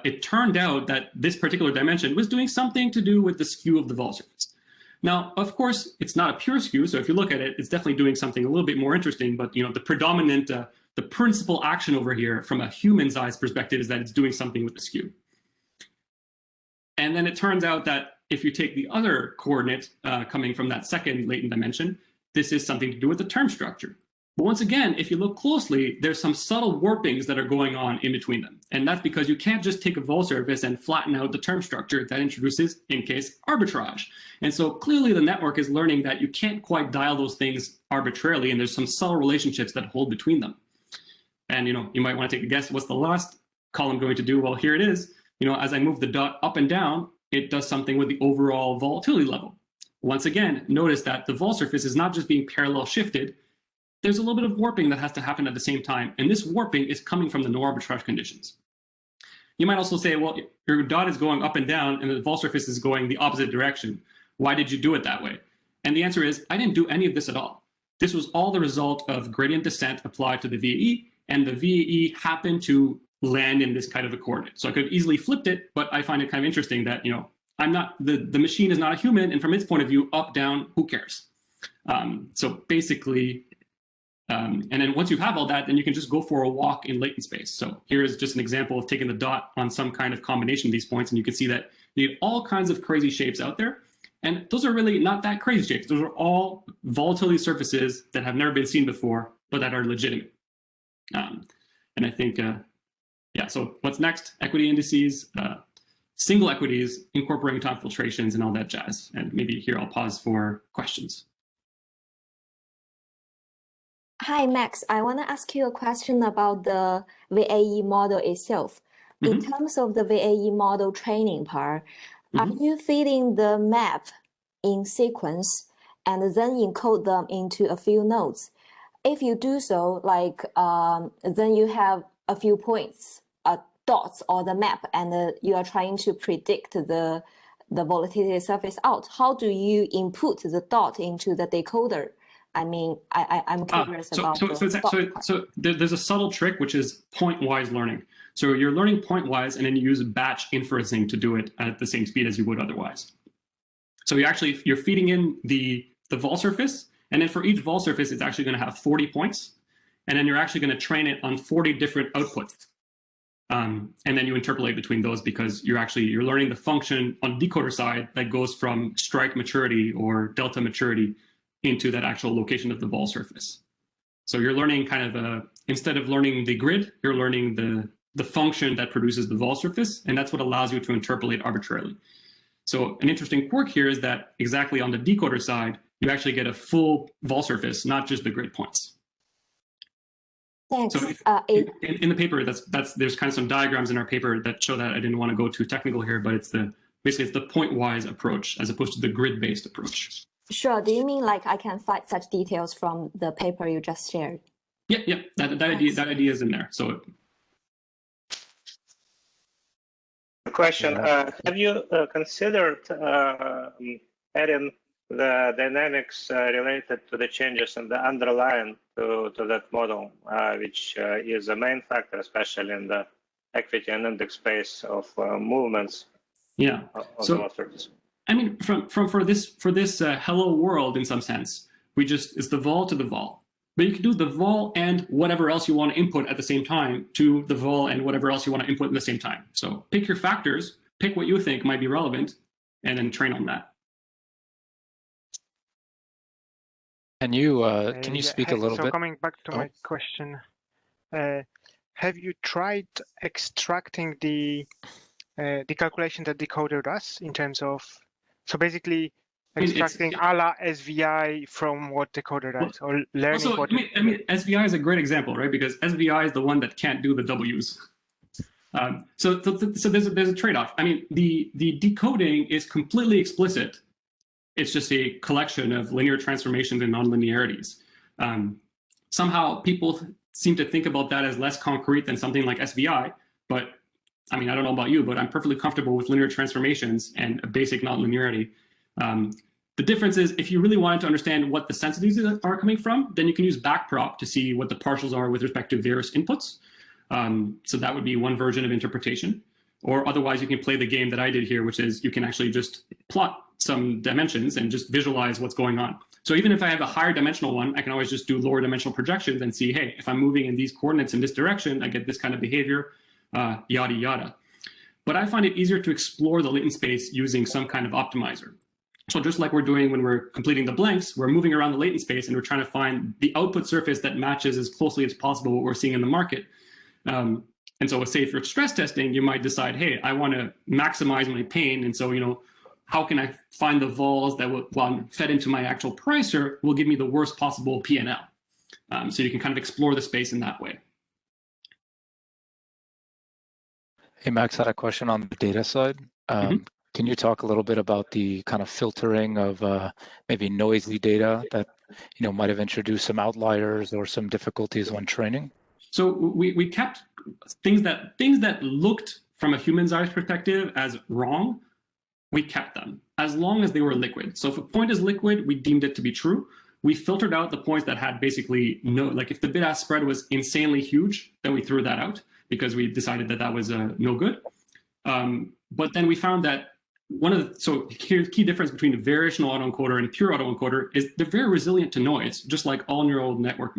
it turned out that this particular dimension was doing something to do with the skew of the vol surface. Now, of course, it's not a pure skew, so if you look at it, it's definitely doing something a little bit more interesting, but the predominant, the principal action over here from a human's eyes perspective is that it's doing something with the skew. And then it turns out that if you take the other coordinate coming from that second latent dimension, this is something to do with the term structure. But once again, if you look closely, there's some subtle warpings that are going on in between them. And that's because you can't just take a vol surface and flatten out the term structure. That introduces, in case, arbitrage. And so clearly the network is learning that you can't quite dial those things arbitrarily, and there's some subtle relationships that hold between them. And you might want to take a guess, what's the last column going to do? Well, here it is. As I move the dot up and down, it does something with the overall volatility level. Once again, notice that the vol surface is not just being parallel shifted. There's a little bit of warping that has to happen at the same time. And this warping is coming from the no arbitrage conditions. You might also say, well, your dot is going up and down and the vol surface is going the opposite direction. Why did you do it that way? And the answer is, I didn't do any of this at all. This was all the result of gradient descent applied to the VAE, and the VAE happened to land in this kind of a coordinate. So I could have easily flipped it, but I find it kind of interesting that, I'm not, the machine is not a human, and from its point of view, up, down, who cares? So basically, and then once you have all that, then you can just go for a walk in latent space. So here's just an example of taking the dot on some kind of combination of these points, and you can see that you have all kinds of crazy shapes out there. And those are really not that crazy shapes. Those are all volatility surfaces that have never been seen before, but that are legitimate. And I think, yeah, so what's next? Equity indices, single equities, incorporating time filtrations, and all that jazz. And maybe here I'll pause for questions. Hi, Max. I want to ask you a question about the VAE model itself. In terms of the VAE model training part, are you feeding the map in sequence and then encode them into a few nodes? If you do so, then you have a few points, dots on the map, and you are trying to predict the volatility surface out. How do you input the dot into the decoder? I mean, I'm curious about so there's a subtle trick, which is point-wise learning. So you're learning point-wise, and then you use batch inferencing to do it at the same speed as you would otherwise. So you're feeding in the vol surface, and then for each vol surface, it's actually going to have 40 points, and then you're actually going to train it on 40 different outputs. And then you interpolate between those because you're learning the function on the decoder side that goes from strike maturity or delta maturity into that actual location of the vol surface. So you're learning kind of instead of learning the grid, you're learning the function that produces the vol surface, and that's what allows you to interpolate arbitrarily. So an interesting quirk here is that exactly on the decoder side, you actually get a full vol surface, not just the grid points. Thanks. So in the paper, there's kind of some diagrams in our paper that show that. I didn't want to go too technical here, but basically it's the point-wise approach as opposed to the grid-based approach. Sure. Do you mean like I can find such details from the paper you just shared? Yeah. That idea is in there. So. Question: have you considered adding the dynamics related to the changes in the underlying to that model, which is a main factor, especially in the equity and index space of movements? Yeah. Of so, the authors. I mean, for this hello world in some sense, it's the vol to the vol. But you can do the vol and whatever else you want to input at the same time to the vol and whatever else you want to input at the same time. So pick your factors, pick what you think might be relevant, and then train on that. And you can you speak a little bit? So coming back to my question, have you tried extracting the calculation that decoder does in terms of, so basically extracting a la SVI from what decoder does, or learning what? I mean, SVI is a great example, right? Because SVI is the one that can't do the W's. So there's a trade-off. I mean, the decoding is completely explicit. It's just a collection of linear transformations and nonlinearities. Somehow people seem to think about that as less concrete than something like SVI, but I mean, I don't know about you, but I'm perfectly comfortable with linear transformations and a basic nonlinearity. The difference is if you really wanted to understand what the sensitivities are coming from, then you can use backprop to see what the partials are with respect to various inputs. So that would be one version of interpretation. Or otherwise, you can play the game that I did here, which is you can actually just plot some dimensions and just visualize what's going on. So even if I have a higher dimensional one, I can always just do lower dimensional projections and see, hey, if I'm moving in these coordinates in this direction, I get this kind of behavior, yada, yada. But I find it easier to explore the latent space using some kind of optimizer. So just like we're doing when we're completing the blanks, we're moving around the latent space and we're trying to find the output surface that matches as closely as possible what we're seeing in the market. And so say for stress testing, you might decide, hey, I want to maximize my pain. And so, how can I find the vols that will, when fed into my actual pricer, will give me the worst possible P&L? So you can kind of explore the space in that way. Hey, Max, I had a question on the data side. Can you talk a little bit about the kind of filtering of maybe noisy data that might have introduced some outliers or some difficulties when training? So we kept things that looked from a human's eyes perspective as wrong. We kept them as long as they were liquid. So if a point is liquid, we deemed it to be true. We filtered out the points that had basically no, like if the bid-ask spread was insanely huge, then we threw that out because we decided that that was no good. But then we found that here's the key difference between a variational autoencoder and pure autoencoder is they're very resilient to noise, just like all neural network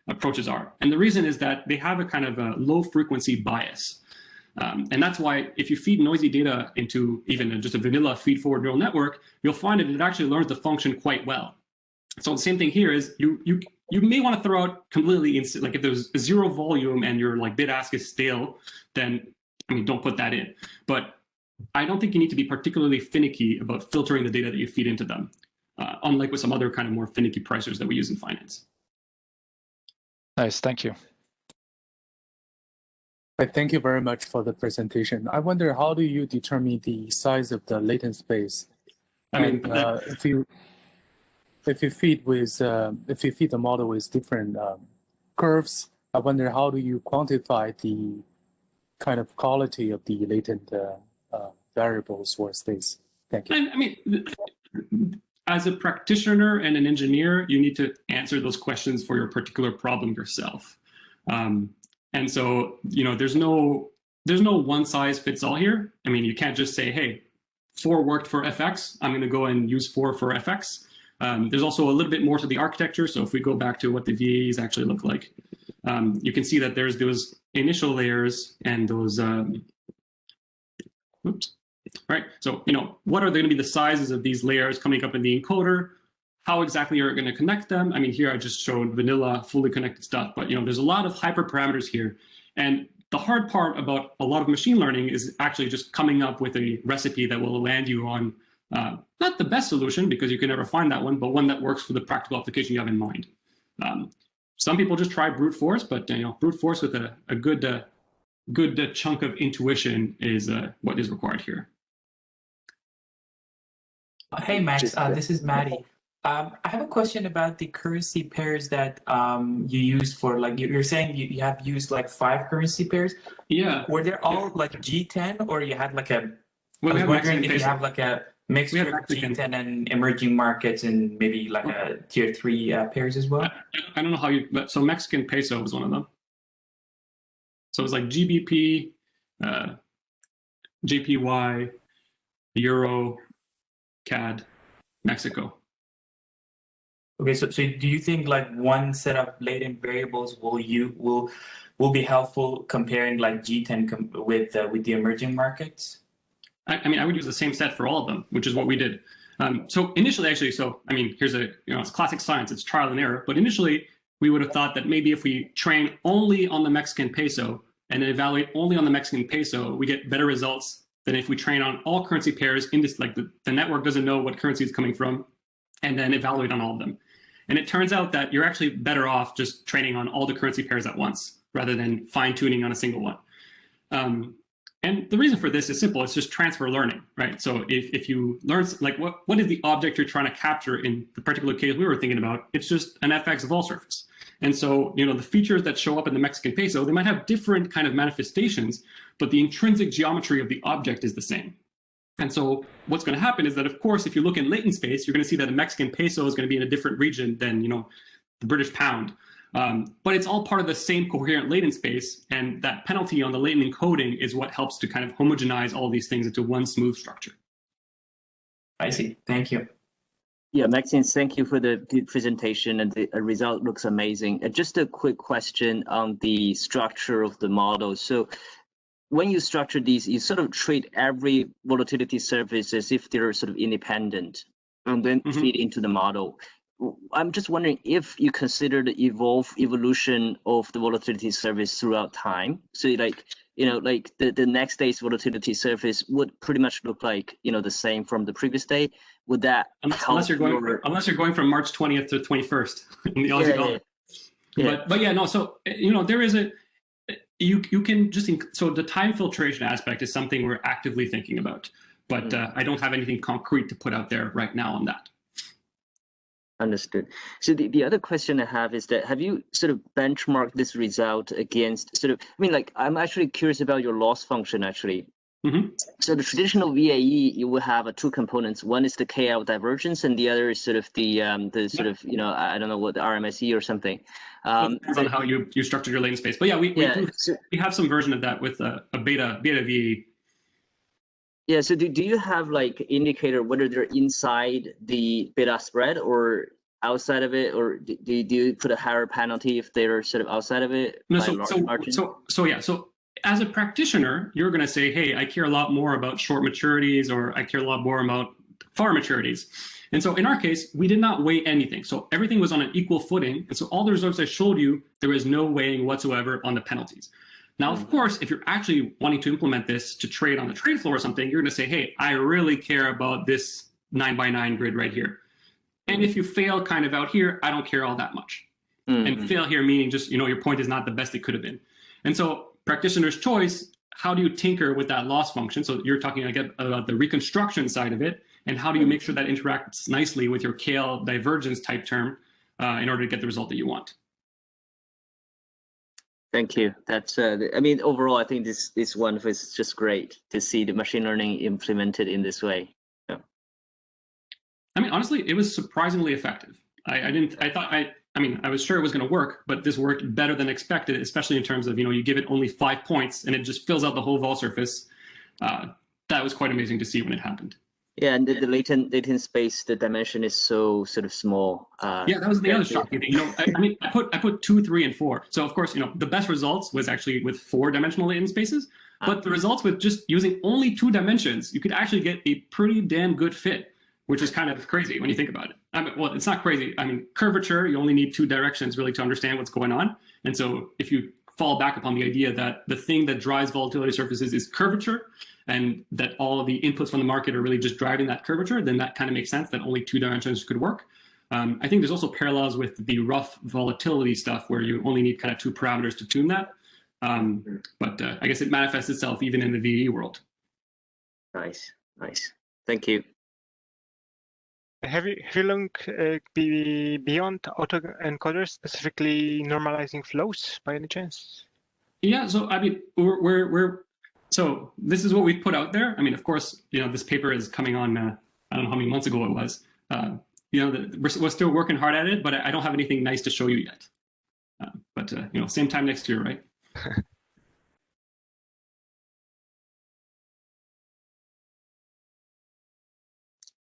approaches are. And the reason is that they have a kind of a low frequency bias. And that's why if you feed noisy data into even just a vanilla feed-forward neural network, you'll find that it actually learns the function quite well. So the same thing here is you may want to throw out completely, like if there's a zero volume and your like bid-ask is stale, then don't put that in. But I don't think you need to be particularly finicky about filtering the data that you feed into them, unlike with some other kind of more finicky pricers that we use in finance. Nice, thank you. Thank you very much for the presentation. I wonder, how do you determine the size of the latent space? If you feed the model with different curves, I wonder how do you quantify the kind of quality of the latent variables or space? Thank you. As a practitioner and an engineer, you need to answer those questions for your particular problem yourself. And so, there's no one size fits all here. You can't just say, hey, 4 worked for FX, I'm going to go and use 4 for FX. There's also a little bit more to the architecture. So if we go back to what the VAEs actually look like, you can see that there's those initial layers and those, right? So, what are going to be the sizes of these layers coming up in the encoder? How exactly are you going to connect them? Here I just showed vanilla, fully connected stuff, but there's a lot of hyperparameters here. And the hard part about a lot of machine learning is actually just coming up with a recipe that will land you on not the best solution, because you can never find that one, but one that works for the practical application you have in mind. Some people just try brute force, but brute force with a good chunk of intuition is what is required here. Hey Max, this is Maddie. I have a question about the currency pairs that you used for, like, you're saying you have used like 5 currency pairs. Yeah. Were they all like G10, or you had like a? Well, I was wondering if you have like a mixture of Mexican. G10 and emerging markets, and maybe like a tier 3 pairs as well. I don't know how you. So Mexican peso was one of them. So it was like GBP, JPY, Euro, CAD, Mexico. Okay, so do you think like one set of latent variables will be helpful comparing like G10 with the emerging markets? I mean, I would use the same set for all of them, which is what we did. So initially, actually, here's it's classic science, it's trial and error. But initially, we would have thought that maybe if we train only on the Mexican peso and then evaluate only on the Mexican peso, we get better results than if we train on all currency pairs. Like the network doesn't know what currency is coming from, and then evaluate on all of them. And it turns out that you're actually better off just training on all the currency pairs at once, rather than fine-tuning on a single one. And the reason for this is simple. It's just transfer learning, right? So if you learn, like, what is the object you're trying to capture in the particular case we were thinking about? It's just an FX vol surface. And so, the features that show up in the Mexican peso, they might have different kind of manifestations, but the intrinsic geometry of the object is the same. And so what's going to happen is that, of course, if you look in latent space, you're going to see that the Mexican peso is going to be in a different region than, the British pound. But it's all part of the same coherent latent space. And that penalty on the latent encoding is what helps to kind of homogenize all these things into one smooth structure. I see. Thank you. Yeah, Maxime, thank you for the presentation, and the result looks amazing. Just a quick question on the structure of the model. So when you structure these, you sort of treat every volatility surface as if they're sort of independent and then feed into the model. I'm just wondering if you consider the evolution of the volatility surface throughout time. So like, the next day's volatility surface would pretty much look like, the same from the previous day. Would that unless you're going from March 20th to 21st in the Aussie dollar. Yeah. But yeah, no, so, there is you can just, so the time filtration aspect is something we're actively thinking about, but I don't have anything concrete to put out there right now on that. Understood. So the other question I have is that, have you sort of benchmarked this result against I'm actually curious about your loss function actually. So the traditional VAE, you will have 2 components. One is the KL divergence, and the other is sort of the sort of, I don't know what, the RMSE or something. Depends on how you structure your latent space. But yeah, we have some version of that with a beta VAE. Yeah, so do you have like indicator whether they're inside the beta spread or outside of it, or do you put a higher penalty if they're sort of outside of it? No, so as a practitioner, you're going to say, hey, I care a lot more about short maturities, or I care a lot more about far maturities. And so in our case, we did not weigh anything. So everything was on an equal footing. And so all the results I showed you, there was no weighing whatsoever on the penalties. Now, of course, if you're actually wanting to implement this to trade on the trade floor or something, you're going to say, hey, I really care about this 9x9 grid right here. And if you fail kind of out here, I don't care all that much. And fail here meaning just, your point is not the best it could have been. And so practitioner's choice, how do you tinker with that loss function? So you're talking again about the reconstruction side of it, and how do you make sure that interacts nicely with your KL divergence type term in order to get the result that you want? Thank you. That's, overall, I think this one was just great to see the machine learning implemented in this way. Yeah. Honestly, it was surprisingly effective. I was sure it was going to work, but this worked better than expected, especially in terms of, you give it only 5 points and it just fills out the whole vol surface. That was quite amazing to see when it happened. Yeah, and the latent space, the dimension is so sort of small. Yeah, that was the other shocking thing. I put 2, 3, and 4. So of course, the best results was actually with 4-dimensional latent spaces. But the results with just using only 2 dimensions, you could actually get a pretty damn good fit, which is kind of crazy when you think about it. Well, it's not crazy. Curvature, you only need 2 directions really to understand what's going on. And so if you fall back upon the idea that the thing that drives volatility surfaces is curvature, and that all of the inputs from the market are really just driving that curvature, then that kind of makes sense that only 2 dimensions could work. I think there's also parallels with the rough volatility stuff where you only need kind of 2 parameters to tune that. But I guess it manifests itself even in the VE world. Nice, nice. Thank you. Have you looked beyond autoencoders, specifically normalizing flows by any chance? Yeah, so I mean, so this is what we've put out there. I mean, of course, this paper is coming on, I don't know how many months ago it was. We're still working hard at it, but I don't have anything nice to show you yet. But same time next year, right?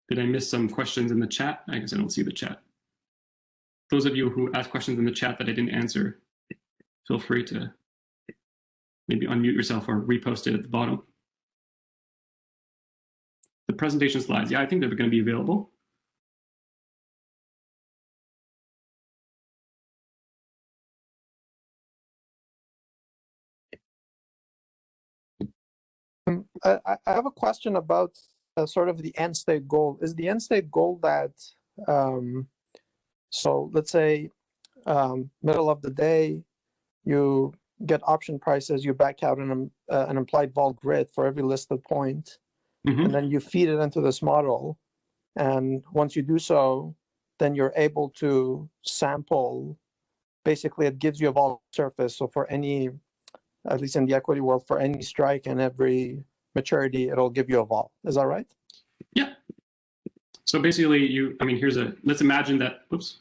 Did I miss some questions in the chat? I guess I don't see the chat. Those of you who asked questions in the chat that I didn't answer, feel free to maybe unmute yourself or repost it at the bottom. The presentation slides, yeah, I think they're going to be available. I have a question about sort of the end state goal. Is the end state goal that, so let's say middle of the day, you get option prices, you back out an implied vol grid for every listed point, and then you feed it into this model. And once you do so, then you're able to sample, basically it gives you a vol surface. So for any, at least in the equity world, for any strike and every maturity, it'll give you a vol. Is that right? Yeah. So basically, let's imagine that, oops,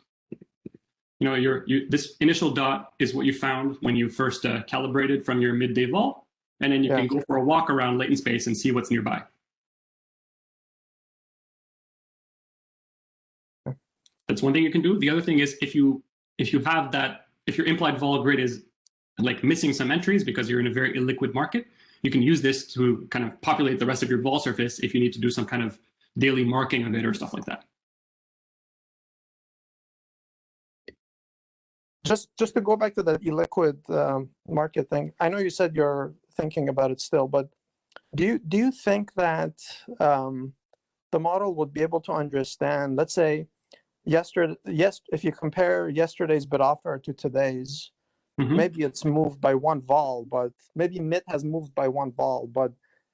this initial dot is what you found when you first calibrated from your midday vol, and then you can go for a walk around latent space and see what's nearby. That's one thing you can do. The other thing is if your implied vol grid is like missing some entries because you're in a very illiquid market, you can use this to kind of populate the rest of your vol surface if you need to do some kind of daily marking of it or stuff like that. Just to go back to the illiquid market thing, I know you said you're thinking about it still, but do you think that the model would be able to understand, let's say, if you compare yesterday's bid offer to today's, maybe it's moved by 1 vol, but maybe mid has moved by 1 vol, but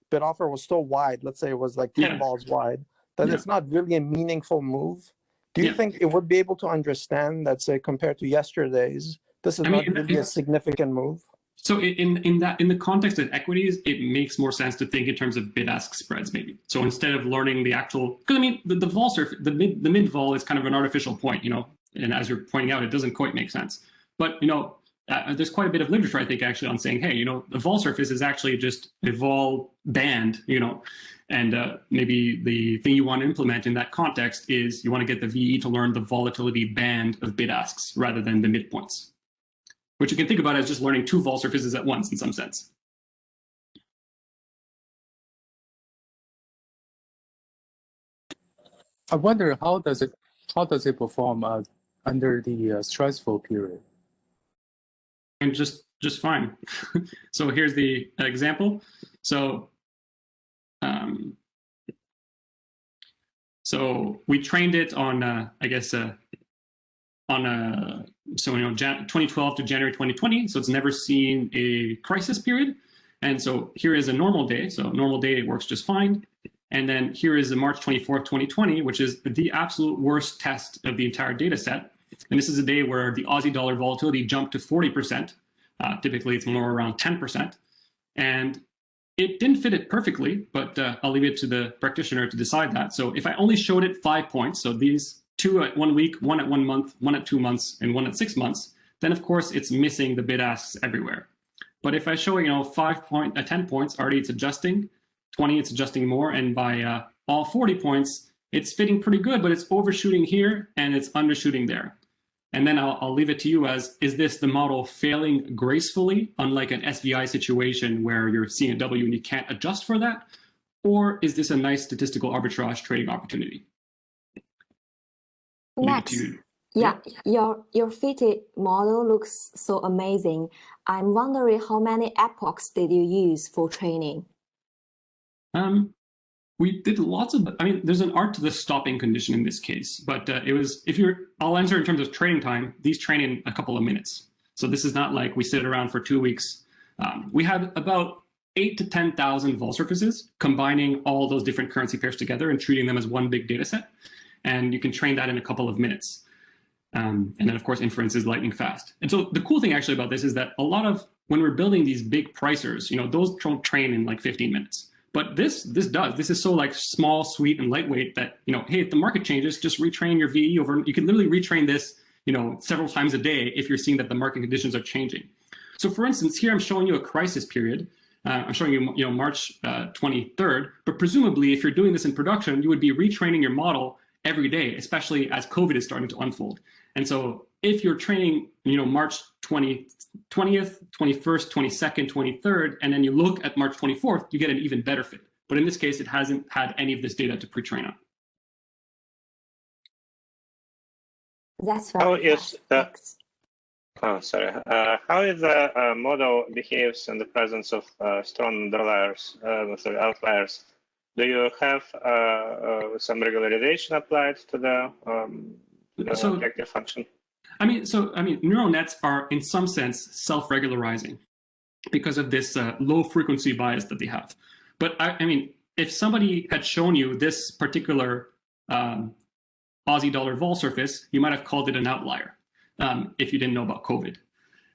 bid offer was still wide. Let's say it was like 10 vols wide. That it's not really a meaningful move. Do you think it would be able to understand that, say, compared to yesterday's, this is not really a significant move? So in the context of equities, it makes more sense to think in terms of bid-ask spreads, maybe. So instead of learning the actual, because I mean, the vol surface, the mid vol is kind of an artificial point, and as you're pointing out, it doesn't quite make sense. But there's quite a bit of literature, I think, actually on saying, hey, the vol surface is actually just a vol band, and maybe the thing you want to implement in that context is you want to get the VE to learn the volatility band of bid asks rather than the midpoints, which you can think about as just learning 2 vol surfaces at once in some sense. I wonder how does it perform under the stressful period? And just fine. So here's the example. So so we trained it on I guess on 2012 to January 2020. So it's never seen a crisis period. And so here is a normal day. So normal day, it works just fine. And then here is the March 24th, 2020, which is the absolute worst test of the entire data set. And this is a day where the Aussie dollar volatility jumped to 40%. Typically, it's more around 10%. And it didn't fit it perfectly, but I'll leave it to the practitioner to decide that. So if I only showed it 5 points, so these 2 at 1 week, 1 at 1 month, 1 at 2 months, and 1 at 6 months, then of course it's missing the bid asks everywhere. But if I show 10 points, already it's adjusting, 20 it's adjusting more, and by all 40 points, it's fitting pretty good, but it's overshooting here and it's undershooting there. And then I'll leave it to you as, is this the model failing gracefully, unlike an SVI situation where you're seeing a W and you can't adjust for that? Or is this a nice statistical arbitrage trading opportunity? Max, Yeah, your fitted model looks so amazing. I'm wondering how many epochs did you use for training? We did lots of, I mean, there's an art to the stopping condition in this case, but it was, I'll answer in terms of training time, these train in a couple of minutes. So this is not like we sit around for 2 weeks. We had about 8 to 10,000 vol surfaces, combining all those different currency pairs together and treating them as one big data set. And you can train that in a couple of minutes. And then of course, inference is lightning fast. And so the cool thing actually about this is that a lot of, when we're building these big pricers, those don't train in like 15 minutes. But this is so like small, sweet, and lightweight that, hey, if the market changes, just retrain your VE over, you can literally retrain this, several times a day if you're seeing that the market conditions are changing. So for instance, here I'm showing you a crisis period. I'm showing you, March 23rd, but presumably if you're doing this in production, you would be retraining your model every day, especially as COVID is starting to unfold. And so if you're training, March 20th, 21st, 22nd, 23rd, and then you look at March 24th, you get an even better fit. But in this case, it hasn't had any of this data to pre-train on. That's very fast. How is the model behaves in the presence of strong underliers, outliers? Do you have some regularization applied to the objective function? I mean, neural nets are in some sense self-regularizing because of this low frequency bias that they have. But I mean, if somebody had shown you this particular Aussie dollar vol surface, you might have called it an outlier if you didn't know about COVID.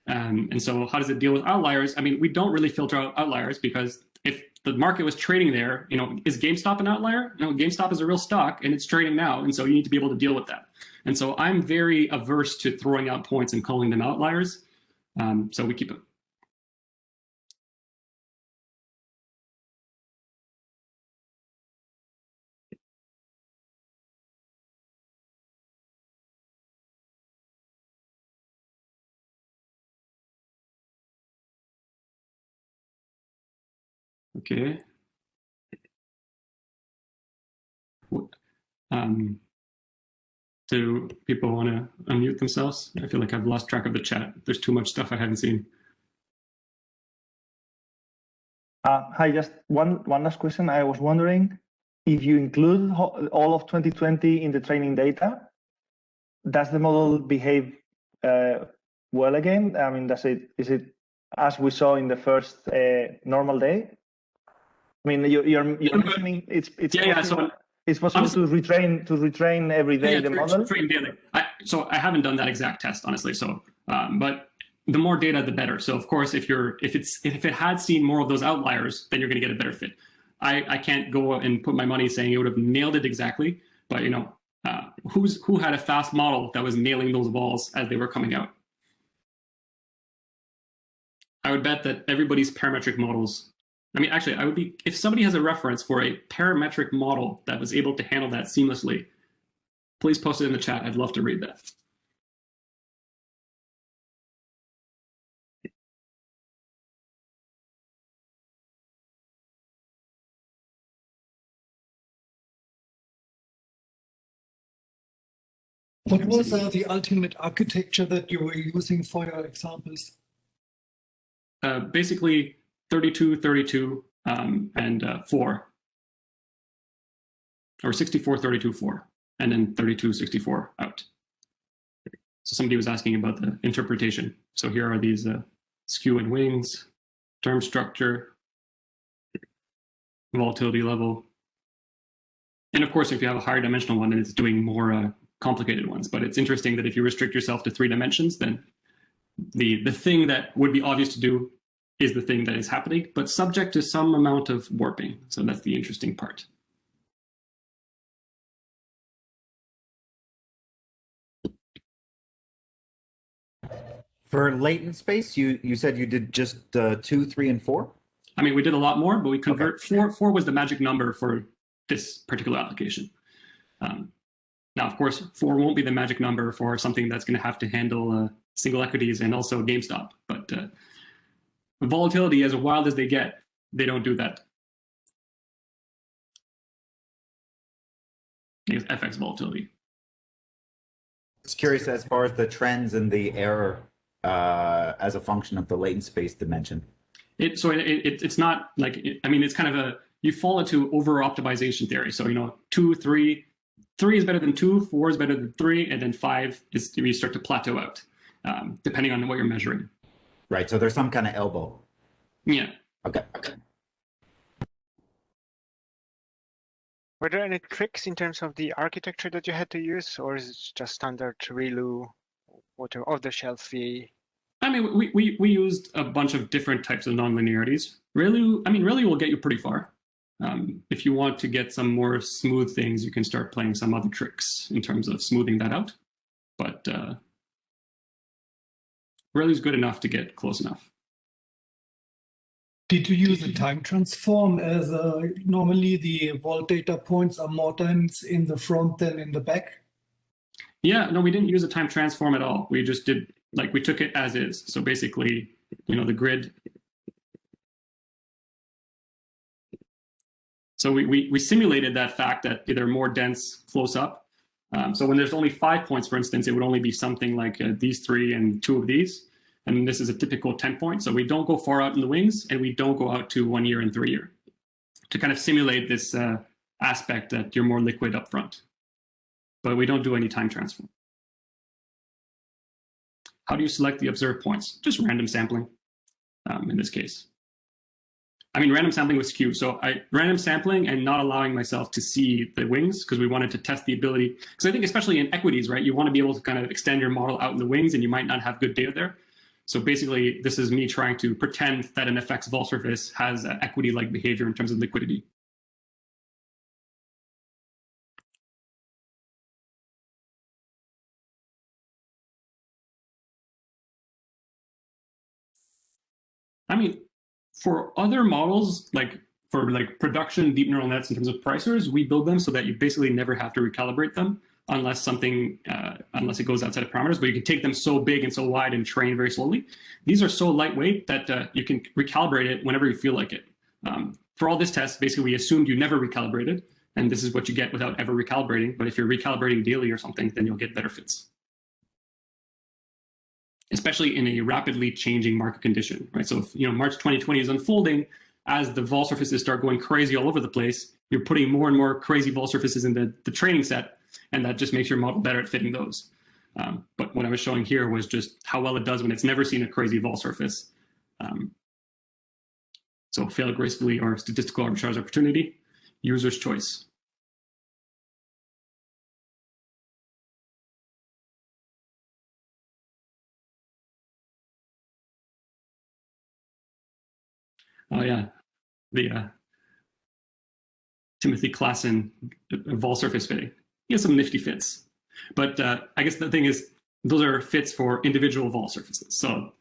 And so how does it deal with outliers? I mean, we don't really filter out outliers because if the market was trading there, is GameStop an outlier? No, GameStop is a real stock and it's trading now. And so you need to be able to deal with that. And so I'm very averse to throwing out points and calling them outliers. So we keep it. Okay. Do people want to unmute themselves? I feel like I've lost track of the chat. There's too much stuff I haven't seen. Hi, just one last question. I was wondering if you include all of 2020 in the training data, does the model behave well again? I mean, is it as we saw in the first normal day? I mean, you're mentioning it's possible to retrain every day the model. Daily. So I haven't done that exact test, honestly. So, but the more data, the better. So of course, if it had seen more of those outliers, then you're going to get a better fit. I can't go and put my money saying it would have nailed it exactly, but who had a fast model that was nailing those balls as they were coming out? I would bet that everybody's parametric models. I mean, actually, I would be, if somebody has a reference for a parametric model that was able to handle that seamlessly, please post it in the chat. I'd love to read that. What was the ultimate architecture that you were using for your examples? Basically 32, 32, and 4. Or 64, 32, 4. And then 32, 64 out. So somebody was asking about the interpretation. So here are these skew and wings, term structure, volatility level. And of course, if you have a higher dimensional one, then it's doing more complicated ones. But it's interesting that if you restrict yourself to 3 dimensions, then the thing that would be obvious to do is the thing that is happening, but subject to some amount of warping. So that's the interesting part. For latent space, you said you did just 2, 3, and 4? I mean, we did a lot more, but we convert 4 was the magic number for this particular application. Now, of course, 4 won't be the magic number for something that's going to have to handle single equities and also GameStop. But volatility, as wild as they get, they don't do that. FX volatility. Just curious as far as the trends and the error as a function of the latent space dimension. It's not like, I mean, it's kind of you fall into over-optimization theory. So, 2, 3 is better than 2, 4 is better than 3, and then 5 is you start to plateau out, depending on what you're measuring. Right, so there's some kind of elbow. Yeah. Okay. Were there any tricks in terms of the architecture that you had to use, or is it just standard ReLU, off-the-shelf VA? I mean, we used a bunch of different types of nonlinearities. ReLU will get you pretty far. If you want to get some more smooth things, you can start playing some other tricks in terms of smoothing that out. But ReLU is good enough to get close enough. Did you use a time transform, as normally the vol data points are more times in the front than in the back? Yeah, no, we didn't use a time transform at all. We just did, we took it as is. So basically, the grid. So we simulated that fact that they're more dense close up. So when there's only 5 points, for instance, it would only be something like these 3 and 2 of these. And this is a typical 10 point. So we don't go far out in the wings, and we don't go out to 1 year and 3 year to kind of simulate this aspect that you're more liquid up front. But we don't do any time transform. How do you select the observed points? Just random sampling in this case. I mean, random sampling with skew. So random sampling and not allowing myself to see the wings because we wanted to test the ability. Because I think especially in equities, right, you want to be able to kind of extend your model out in the wings, and you might not have good data there. So basically, this is me trying to pretend that an FX vol surface has equity-like behavior in terms of liquidity. I mean, for other models, for production deep neural nets in terms of pricers, we build them so that you basically never have to recalibrate them unless it goes outside of parameters, but you can take them so big and so wide and train very slowly. These are so lightweight that you can recalibrate it whenever you feel like it. For all this test, basically we assumed you never recalibrated, and this is what you get without ever recalibrating. But if you're recalibrating daily or something, then you'll get better fits. Especially in a rapidly changing market condition, right? So if March 2020 is unfolding, as the vol surfaces start going crazy all over the place, you're putting more and more crazy vol surfaces in the training set, and that just makes your model better at fitting those. But what I was showing here was just how well it does when it's never seen a crazy vol surface. So fail gracefully or statistical arbitrage opportunity, user's choice. Oh yeah, the Timothy Klassen vol surface fitting. He has some nifty fits, but I guess the thing is, those are fits for individual vol surfaces. So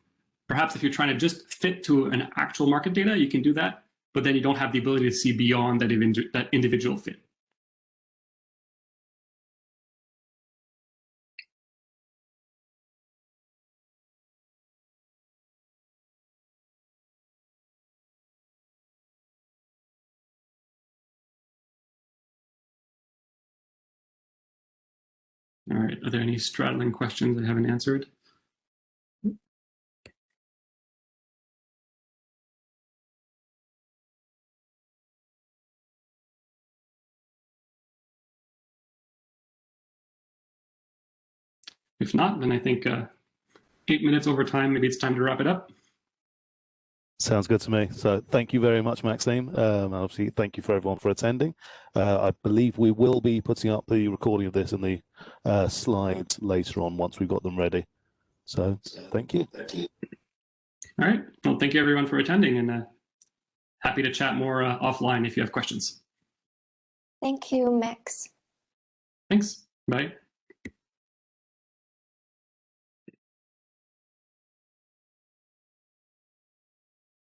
perhaps if you're trying to just fit to an actual market data, you can do that, but then you don't have the ability to see beyond that individual fit. All right, are there any straddling questions I haven't answered? If not, then I think 8 minutes over time, maybe it's time to wrap it up. Sounds good to me. So thank you very much, Maxime. Obviously, thank you for everyone for attending. I believe we will be putting up the recording of this in the slides later on once we've got them ready. So thank you. All right. Well, thank you everyone for attending, and happy to chat more offline if you have questions. Thank you, Max. Thanks. Bye.